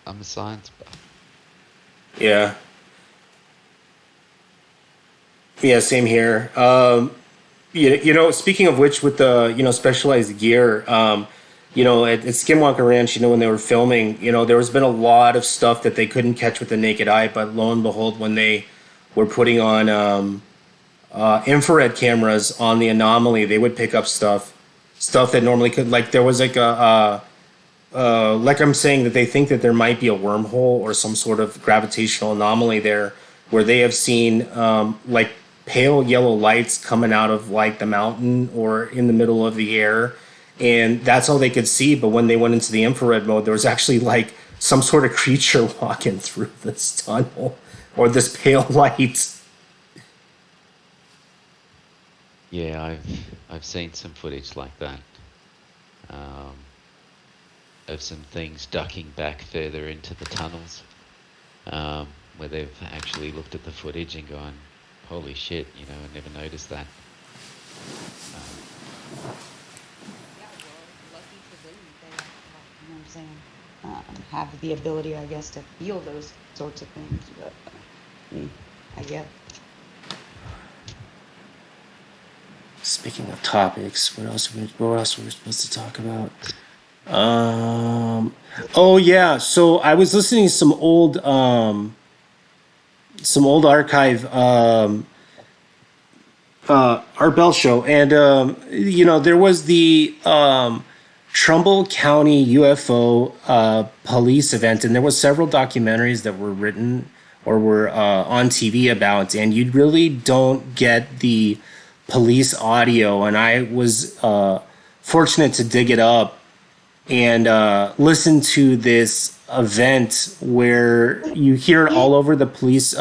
I'm a science buff. Yeah. Yeah, same here. Speaking of which, with the specialized gear, at Skinwalker Ranch, when they were filming, there has been a lot of stuff that they couldn't catch with the naked eye, but lo and behold, when they were putting on infrared cameras on the anomaly, they would pick up stuff that normally could. Like there was like like I'm saying, that they think that there might be a wormhole or some sort of gravitational anomaly there, where they have seen like pale yellow lights coming out of like the mountain or in the middle of the air, and that's all they could see. But when they went into the infrared mode, there was actually like some sort of creature walking through this tunnel or this pale light. Yeah, I've seen some footage like that. Of some things ducking back further into the tunnels, where they've actually looked at the footage and gone, "Holy shit!" I never noticed that. Yeah, well, lucky for them that they, you know what I'm saying, have the ability, I guess, to feel those sorts of things. But I guess. Speaking of topics, what else were we supposed to talk about? Oh yeah, so I was listening to some old archive Art Bell show, and there was the Trumbull County UFO police event, and there was several documentaries that were written or were on TV about, and you really don't get the police audio. And I was fortunate to dig it up and listen to this event where you hear it all over the police.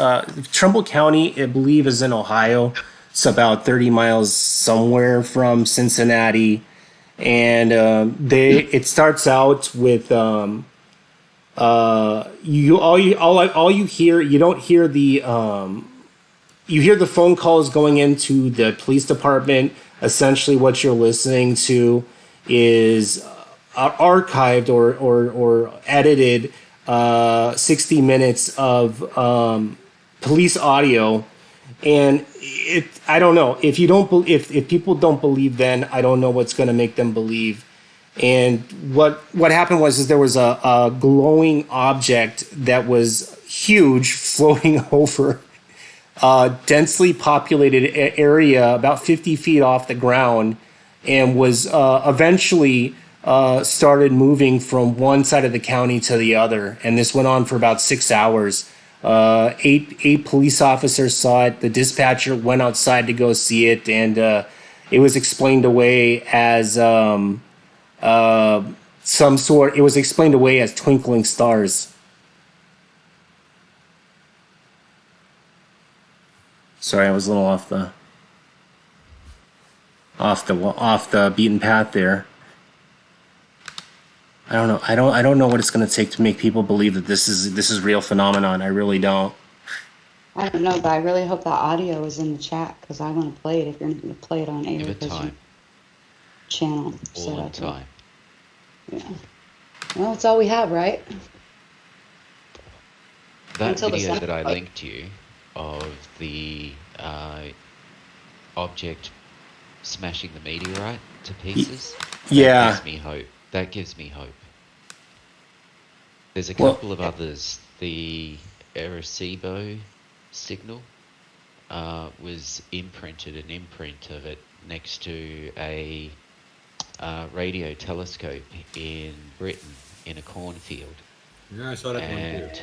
Trumbull County, I believe, is in Ohio. It's about 30 miles somewhere from Cincinnati, and it starts out with all you hear. You don't hear the you hear the phone calls going into the police department. Essentially, what you're listening to is archived or edited 60 minutes of police audio. And I don't know, if if people don't believe, then I don't know what's going to make them believe. And what happened was there was a glowing object that was huge floating over a densely populated area about 50 feet off the ground, and was eventually started moving from one side of the county to the other. And this went on for about 6 hours. Eight police officers saw it. The dispatcher went outside to go see it, and it was explained away as some sort. It was explained away as twinkling stars. Sorry, I was a little off the beaten path there. I don't know. I don't know what it's going to take to make people believe that this is real phenomenon. I really don't. I don't know, but I really hope that audio is in the chat because I want to play it if you're not going to play it on air. Give it because your time. channel All set in up. time. Yeah. Well, that's all we have, right? That Until the video sun- that I like- linked you of the object smashing the meteorite to pieces, Yeah. that gives me hope. That gives me hope. There's a Well- couple of others. The Arecibo signal was imprinted, an imprint of it next to a radio telescope in Britain in a cornfield. Yeah, I saw that one too.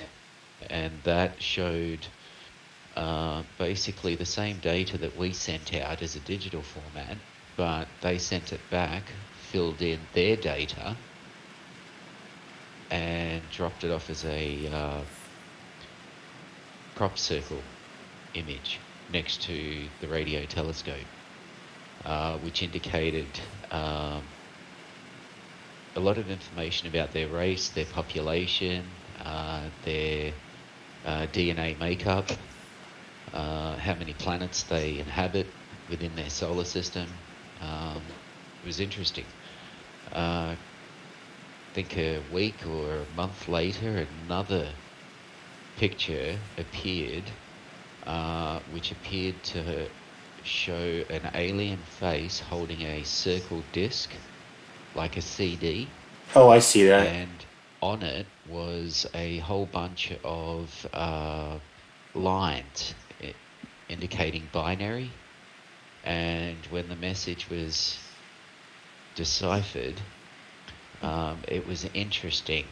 And that showed basically the same data that we sent out as a digital format, but they sent it back, filled in their data, and dropped it off as a crop circle image next to the radio telescope, which indicated a lot of information about their race, their population, their DNA makeup, how many planets they inhabit within their solar system. It was interesting. I think a week or a month later, another picture appeared, which appeared to show an alien face holding a circle disc, like a CD. Oh, I see that. And on it was a whole bunch of lines indicating binary. And when the message was deciphered, it was interesting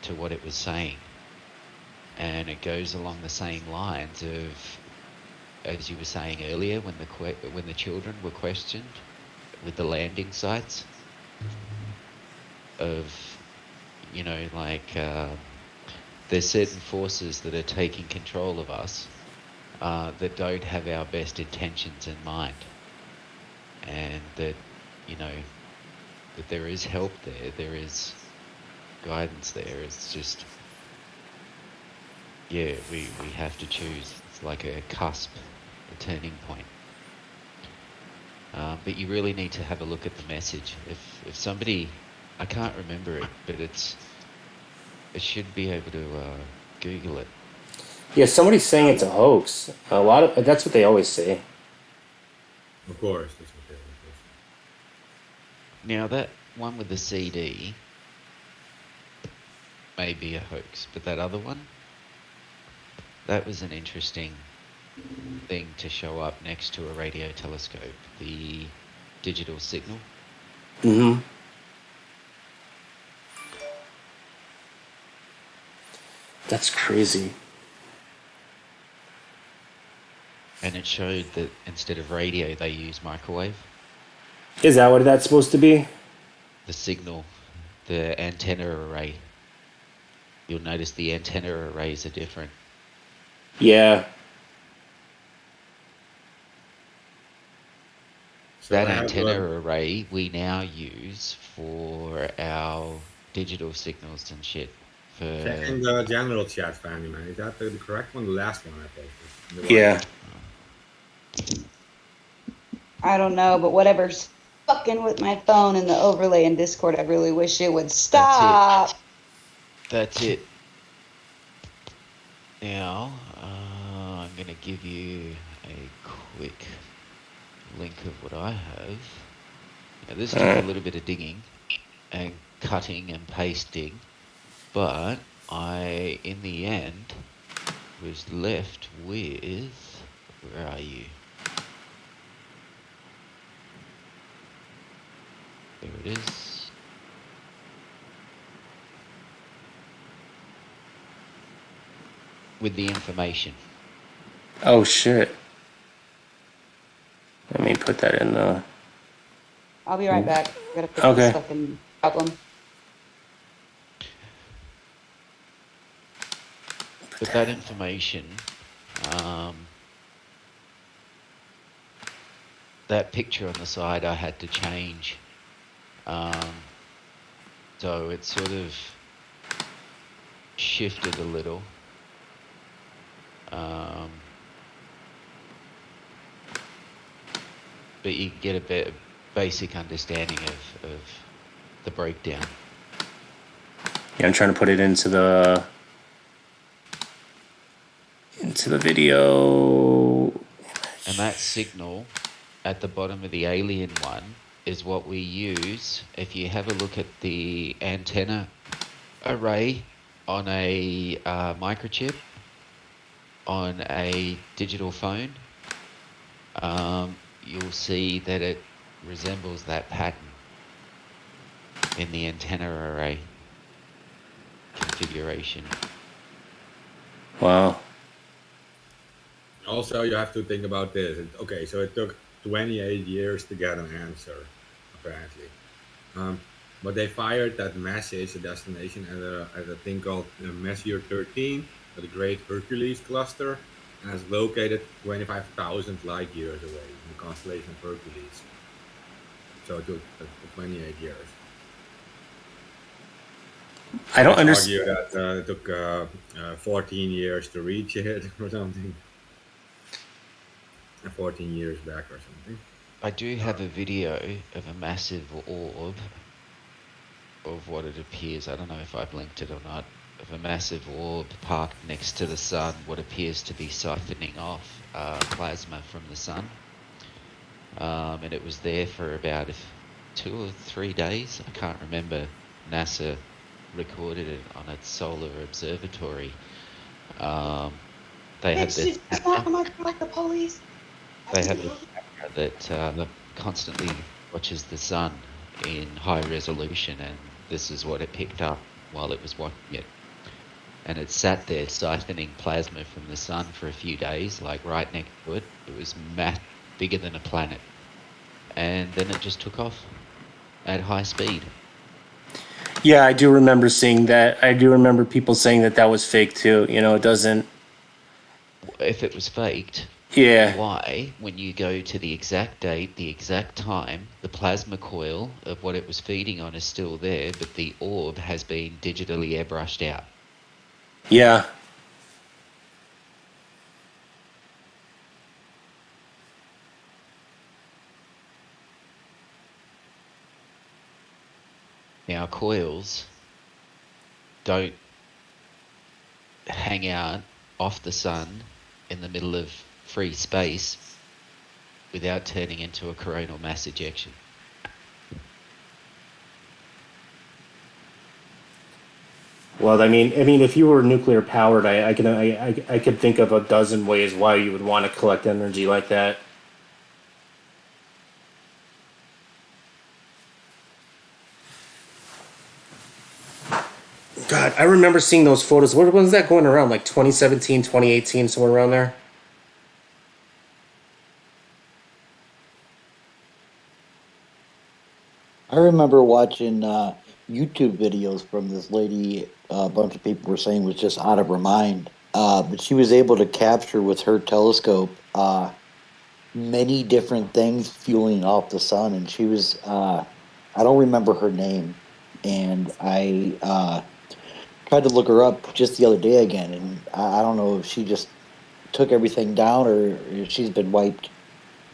to what it was saying. And it goes along the same lines of, as you were saying earlier, when the children were questioned with the landing sites of, you know, like there's certain forces that are taking control of us that don't have our best intentions in mind, and that, you know, that there is help there is guidance there. It's just, yeah, we have to choose. It's like a cusp, a turning point. But you really need to have a look at the message. If somebody, I can't remember it, but it should be able to Google it. Yeah, somebody's saying it's a hoax. That's what they always say. Of course, that's what they always say. Now that one with the CD may be a hoax, but that other one, that was an interesting thing to show up next to a radio telescope, the digital signal. Mm-hmm. That's crazy. And it showed that instead of radio, they use microwave. Is that what that's supposed to be? The signal, the antenna array. You'll notice the antenna arrays are different. Yeah. So That I have, antenna array we now use for our digital signals and shit. check in the general chat, Fanny, man. Is that the correct one? The last one I posted. Yeah. I don't know, but whatever's fucking with my phone and the overlay in Discord, I really wish it would stop. That's it. Now, I'm going to give you a quick link of what I have. Now, this took a little bit of digging and cutting and pasting, but I, in the end, was left with, where are you? There it is. With the information. Oh shit. Let me put that in the I'll be right back. I gotta put this Okay. fucking problem. But that information, that picture on the side, I had to change. So it sort of shifted a little. But you get a basic understanding of the breakdown. Yeah, I'm trying to put it into the video. And that signal at the bottom of the alien one is what we use. If you have a look at the antenna array on a microchip on a digital phone, you'll see that it resembles that pattern in the antenna array configuration. Wow. Also, you have to think about this. Okay, so it took 28 years to get an answer, apparently. But they fired that message, a destination, at a thing called Messier 13, the Great Hercules Cluster, and it's located 25,000 light years away in the constellation of Hercules. So it took 28 years. I don't Let's argue understand. that it took 14 years to reach it or something. 14 years back or something. I do have a video of a massive orb of what it appears, I don't know if I've linked it or not, of a massive orb parked next to the sun, what appears to be siphoning off plasma from the sun. And it was there for about 2 or 3 days. I can't remember. NASA recorded it on its solar observatory. They have this like the police. They have this camera that constantly watches the sun in high resolution, and this is what it picked up while it was watching it. And it sat there siphoning plasma from the sun for a few days, like right next to it. It was bigger than a planet. And then it just took off at high speed. Yeah, I do remember seeing that. I do remember people saying that that was fake too. You know, it doesn't. If it was faked, Yeah. why, when you go to the exact date, the exact time, the plasma coil of what it was feeding on is still there, but the orb has been digitally airbrushed out? Yeah. Now, coils don't hang out off the sun in the middle of free space without turning into a coronal mass ejection. Well, I mean, if you were nuclear powered, I could think of a dozen ways why you would want to collect energy like that. God, I remember seeing those photos. What was that going around? Like 2017, 2018, somewhere around there? I remember watching YouTube videos from this lady. A bunch of people were saying was just out of her mind, but she was able to capture with her telescope many different things fueling off the sun. And she was, I don't remember her name, and I tried to look her up just the other day again, and I don't know if she just took everything down or if she's been wiped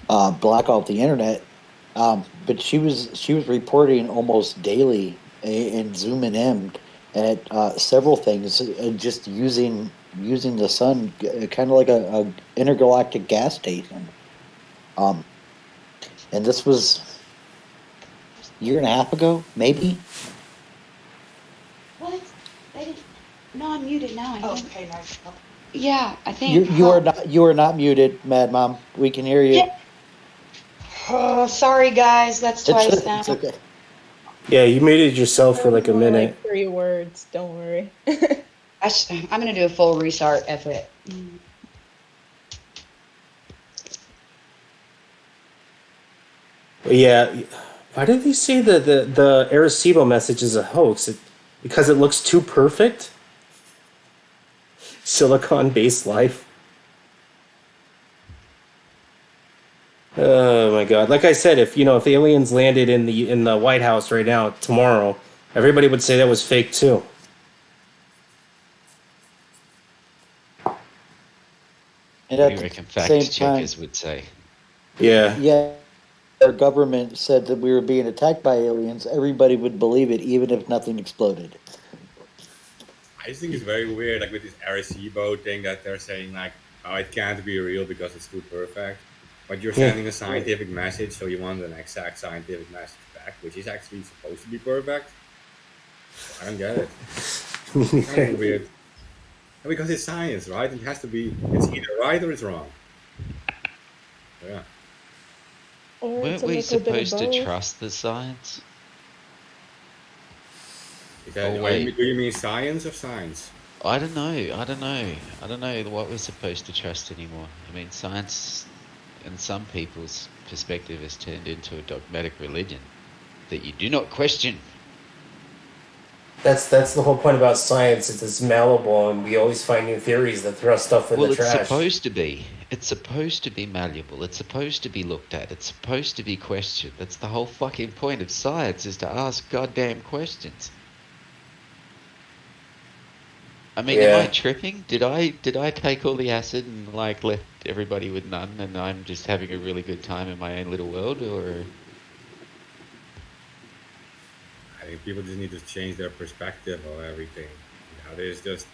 black off the internet. But she was reporting almost daily and zooming in at several things, just using the sun, kind of like a intergalactic gas station. Um, and this was a year and a half ago, maybe. What? They didn't. No, I'm muted now. I think. Okay, nice. Yeah, I You think. you are not muted, Mad Mom. We can hear you. Yeah. Oh, sorry guys. That's twice now. It's okay. Yeah, you muted yourself for That was like a more minute. like 3 words. Don't worry. I'm gonna do a full restart. F it. But yeah, Why did they say that the Arecibo message is a hoax? Because it looks too perfect? Silicon-based life? Oh my god. Like I said, if aliens landed in the White House right now tomorrow, everybody would say that was fake too. And What do at you the reckon same fact time, checkers would say? Yeah. yeah, our government said that we were being attacked by aliens, everybody would believe it, even if nothing exploded. I just think it's very weird, like with this Arecibo thing that they're saying like, oh, it can't be real because it's too perfect. But you're Yeah. sending a scientific message, so you want an exact scientific message back, which is actually supposed to be perfect. So I don't get it. It's kind of weird. And because it's science, right? It has to be. It's either right or it's wrong. So, yeah. Or it's Weren't a we little bit of supposed to both. trust the science? Is Oh that? wait, Do you mean science or science? I don't know. I don't know. I don't know what we're supposed to trust anymore. I mean, science, in some people's perspective, has turned into a dogmatic religion that you do not question. That's the whole point about science. It's malleable, and we always find new theories that throw stuff in the Well, it's trash. supposed to be. It's supposed to be malleable. It's supposed to be looked at. It's supposed to be questioned. That's the whole fucking point of science, is to ask goddamn questions. I mean, am I Yeah. tripping? Did I take all the acid and like left everybody with none, and I'm just having a really good time in my own little world, or I think people just need to change their perspective of everything. Nowadays, just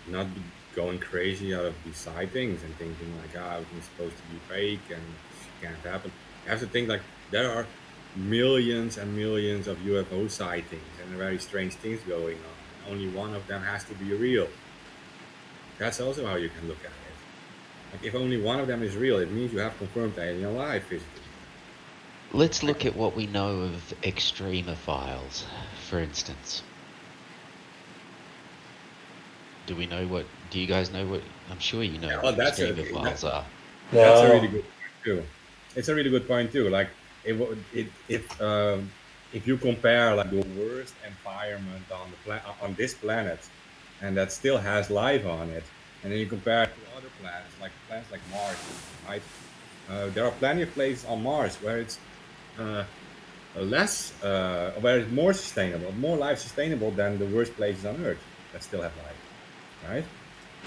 not be going crazy out of these sightings and thinking like, ah, everything's supposed to be fake and this can't happen. You have to think like there are millions and millions of UFO sightings and very strange things going on, and only one of them has to be real. That's also how you can look at it. Like if only one of them is real, it means you have confirmed alien life visiting. let's look at what we know of extremophiles, for instance. Do you guys know what, I'm sure you know Yeah, what well, extremophiles are. that's a really No. good point too. It's a really good point too. Like if you compare like the worst environment on on this planet, and that still has life on it, and then you compare it to other planets like Mars, right? There are plenty of places on Mars where it's uh, where it's more sustainable, more life sustainable than the worst places on Earth that still have life, right?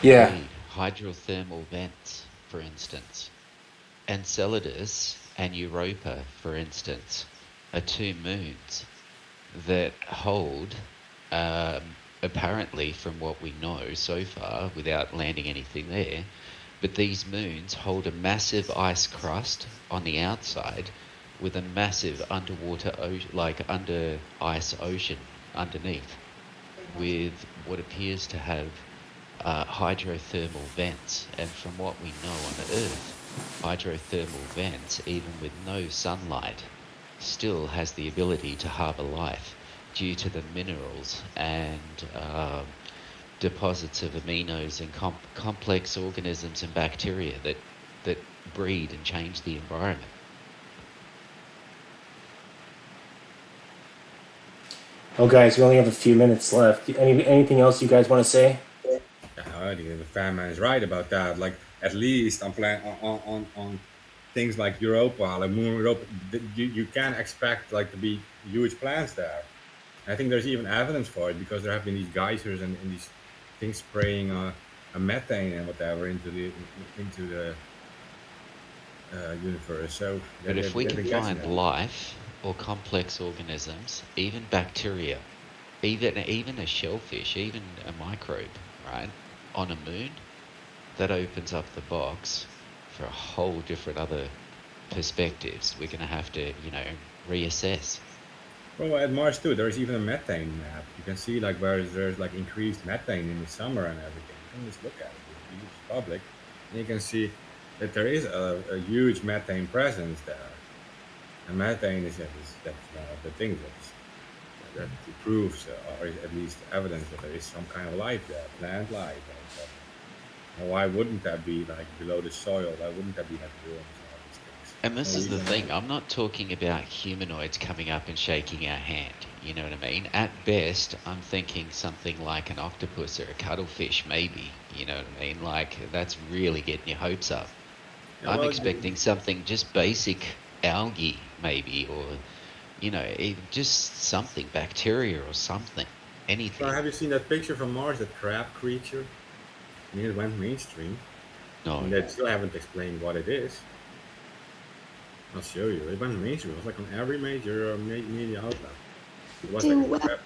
Yeah. Agreed. Hydrothermal vents, for instance. Enceladus and Europa, for instance, are two moons that hold, apparently, from what we know so far, without landing anything there, but these moons hold a massive ice crust on the outside with a massive underwater, like under ice ocean underneath, with what appears to have hydrothermal vents. And from what we know on Earth, hydrothermal vents, even with no sunlight, still has the ability to harbour life due to the minerals and deposits of aminos and complex organisms and bacteria that breed and change the environment. Oh, guys, we only have a few minutes left. Anything else you guys want to say? I think the fan man is right about that. Like at least on things like Europa, like Moon Europa, you can expect like to be huge plants there. And I think there's even evidence for it because there have been these geysers and these things spraying a methane and whatever into the universe. So But if we they've can been catching find that. life or complex organisms, even bacteria, even a shellfish, even a microbe, right, on a moon, that opens up the box for a whole different other perspectives. We're going to have to, reassess. Well, at Mars too, there's even a methane map. You can see like where there's like increased methane in the summer and everything. You can just look at it if you use public, and you can see that there is a huge methane presence there. And methane that's one of the things that proves or is at least evidence that there is some kind of life there, plant life or whatever. And why wouldn't that be like below the soil? Why wouldn't that be like worms and all these things? And this is the thing, I'm not talking about humanoids coming up and shaking our hand, you know what I mean? At best, I'm thinking something like an octopus or a cuttlefish, maybe, you know what I mean? Like, that's really getting your hopes up. Yeah, I'm well, expecting something just basic algae, maybe, or, you know, just something, bacteria or something, anything. well, have you seen that picture from Mars, that crab creature? I mean, it went mainstream, No. and they still haven't explained what it is. I'll show you. It went mainstream. It was like on every major media outlet. It was like a Do crab.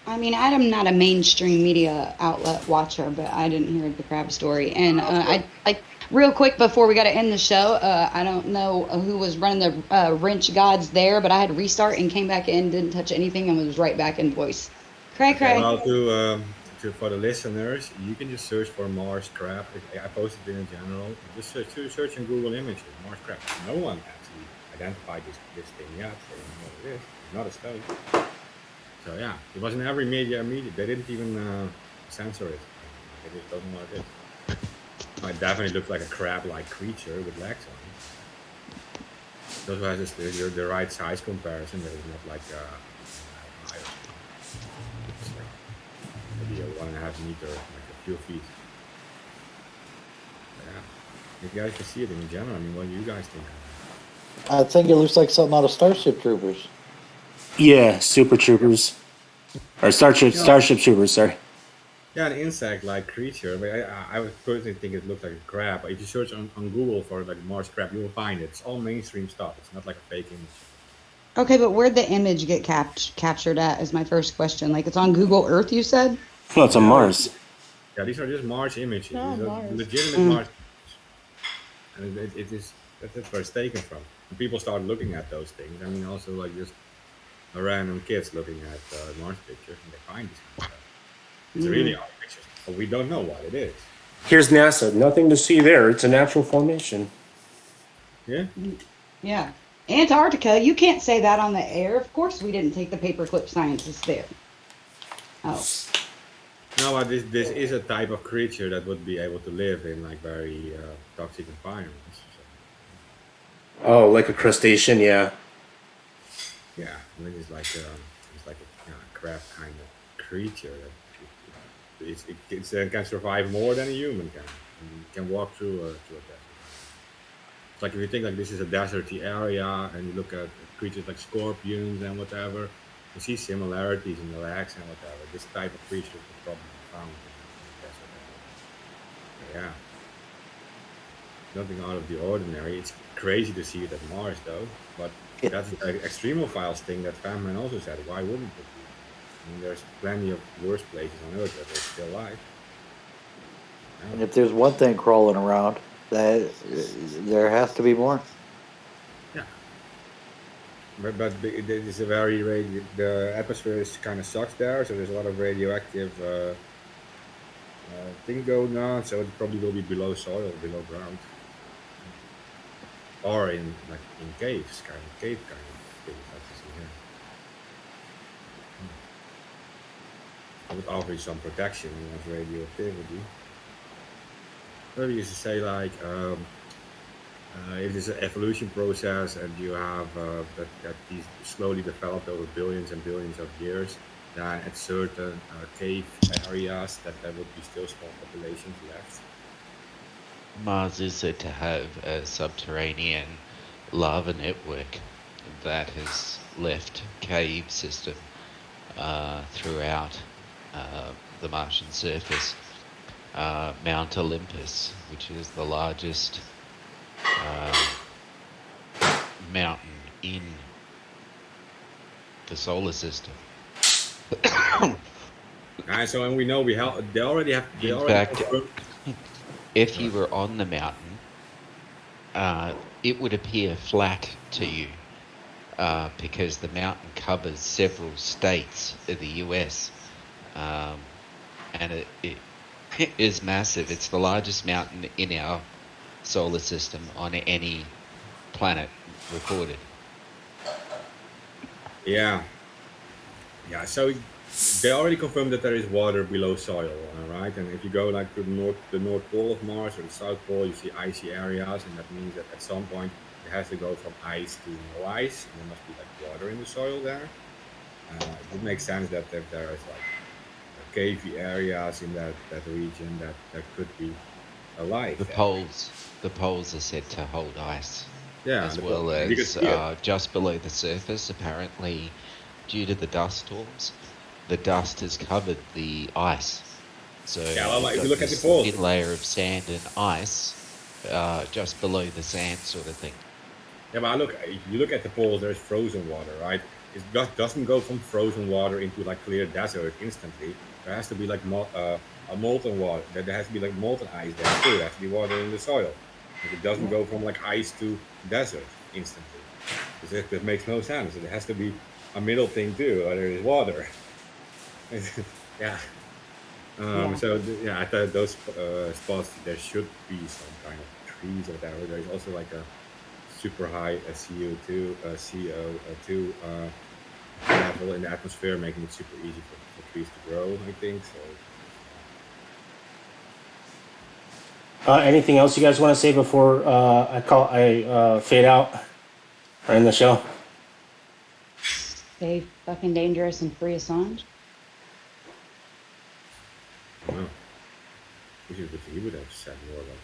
I mean, I'm not a mainstream media outlet watcher, but I didn't hear the crab story. And I like real quick before we got to end the show. I don't know who was running the wrench gods there, but I had to restart and came back in, didn't touch anything, and was right back in voice. Cray Okay, cray. well, to for the listeners, you can just search for Mars crab. I posted it in general. Just search in Google Images Mars crab. No one actually identified this thing yet. They don't know what it is. It's not a stone. So yeah, it was in every media. They didn't even censor it. They just don't know what it is. It definitely looks like a crab-like creature with legs on it. It also has the right size comparison. That is not like it's like maybe a 1.5 meter, like a few feet. Yeah, you guys can see it in general. I mean, what do you guys think? I think it looks like something out of Starship Troopers. Yeah, Super Troopers. Or Starship Troopers, sorry. Yeah, an insect-like creature. But I would personally think it looks like a crab. But if you search on Google for like Mars crab, you will find it. It's all mainstream stuff. It's not like a fake image. Okay, but where'd the image get captured at? Is my first question. Like it's on Google Earth, you said? Well, it's on Mars. Yeah, these are just Mars images. No, These are Mars. legitimate Mars images. And it is that's where it's taken from. And people start looking at those things. I mean, also like just random kids looking at Mars pictures and they find this kind of stuff. It's really odd pictures, but we don't know what it is. Here's NASA. Nothing to see there. It's a natural formation. Yeah. Yeah. Antarctica, you can't say that on the air. Of course we didn't take the paperclip scientists there. Oh. No, but this is a type of creature that would be able to live in like very toxic environments. So, Oh, like a crustacean, yeah. yeah, I mean it's like a crab kind of creature that it can survive more than a human can. And it can walk through a desert. It's like if you think like this is a deserty area and you look at creatures like scorpions and whatever, you see similarities in the legs and whatever. This type of creature could probably be found in the desert area. Yeah, nothing out of the ordinary. It's crazy to see it at Mars though, but that's the extremophiles thing that Fan also said. Why wouldn't it be? I mean, there's plenty of worse places on Earth that are still alive. Yeah. And if there's one thing crawling around, that there has to be more. Yeah. But it is a very the atmosphere is kind of sucks there, so there's a lot of radioactive thing going on. So it probably will be below soil, below ground, or in caves, kind of things like you see here. I would offer you some protection against radioactivity. Maybe used to say like. If it's an evolution process and you have that these slowly developed over billions and billions of years, then at certain cave areas that there would be still small populations left. Mars is said to have a subterranean lava network that has left cave system throughout the Martian surface. Mount Olympus, which is the largest mountain in the solar system. So and we know they already have. In fact, if you were on the mountain, it would appear flat to you because the mountain covers several states of the US, and it is massive. It's the largest mountain in our solar system on any planet recorded. Yeah. So they already confirmed that there is water below soil, right? And if you go like to the North Pole of Mars or the South Pole, you see icy areas, and that means that at some point they has to go from ice to no ice, and there must be like water in the soil there. It would make sense that if there is like cavey areas in that region, that could be alive The there. poles are said to hold ice, Yeah, as the well and you can as see it. just below the surface. Apparently, due to the dust storms, the dust has covered the ice. So Yeah, well, you've if you got look at the this poles, thin layer of sand and ice just below the sand, sort of thing. yeah, but look, if you look at the poles, there's frozen water, right? It just doesn't go from frozen water into like clear desert instantly. There has to be like a molten water. There has to be like molten ice there too. There has to be water in the soil. Like it doesn't go from like ice to desert instantly. Because that makes no sense. It has to be a middle thing too, where there is water. Yeah. Yeah. So yeah, I thought those spots there should be some kind of trees or whatever. There's also like a super high CO2 CO2 level in the atmosphere, making it super easy for trees to grow. I think so. Anything else you guys want to say before I fade out or end the show? Stay fucking dangerous and free Assange. I don't know. He would have said more about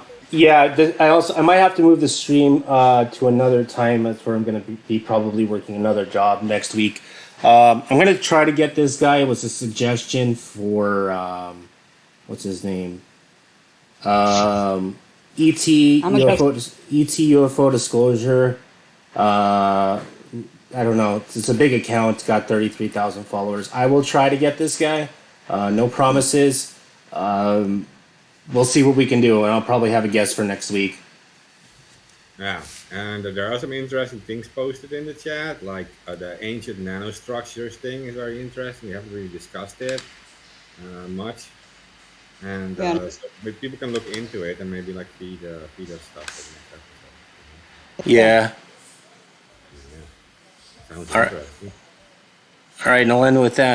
this. Yeah, I might have to move the stream to another time. That's where I'm going to be probably working another job next week. I'm going to try to get this guy. It was a suggestion for what's his name? ET How much does UFO disclosure. I don't know. It's a big account. It's got 33,000 followers. I will try to get this guy. No promises. We'll see what we can do, and I'll probably have a guest for next week. Yeah, and there are some interesting things posted in the chat, like the ancient nanostructures thing is very interesting. We haven't really discussed it much, and Yeah. so maybe people can look into it and maybe like feed us stuff for the next episode. Yeah. Yeah, sounds All right. interesting. All right, and I'll end with that.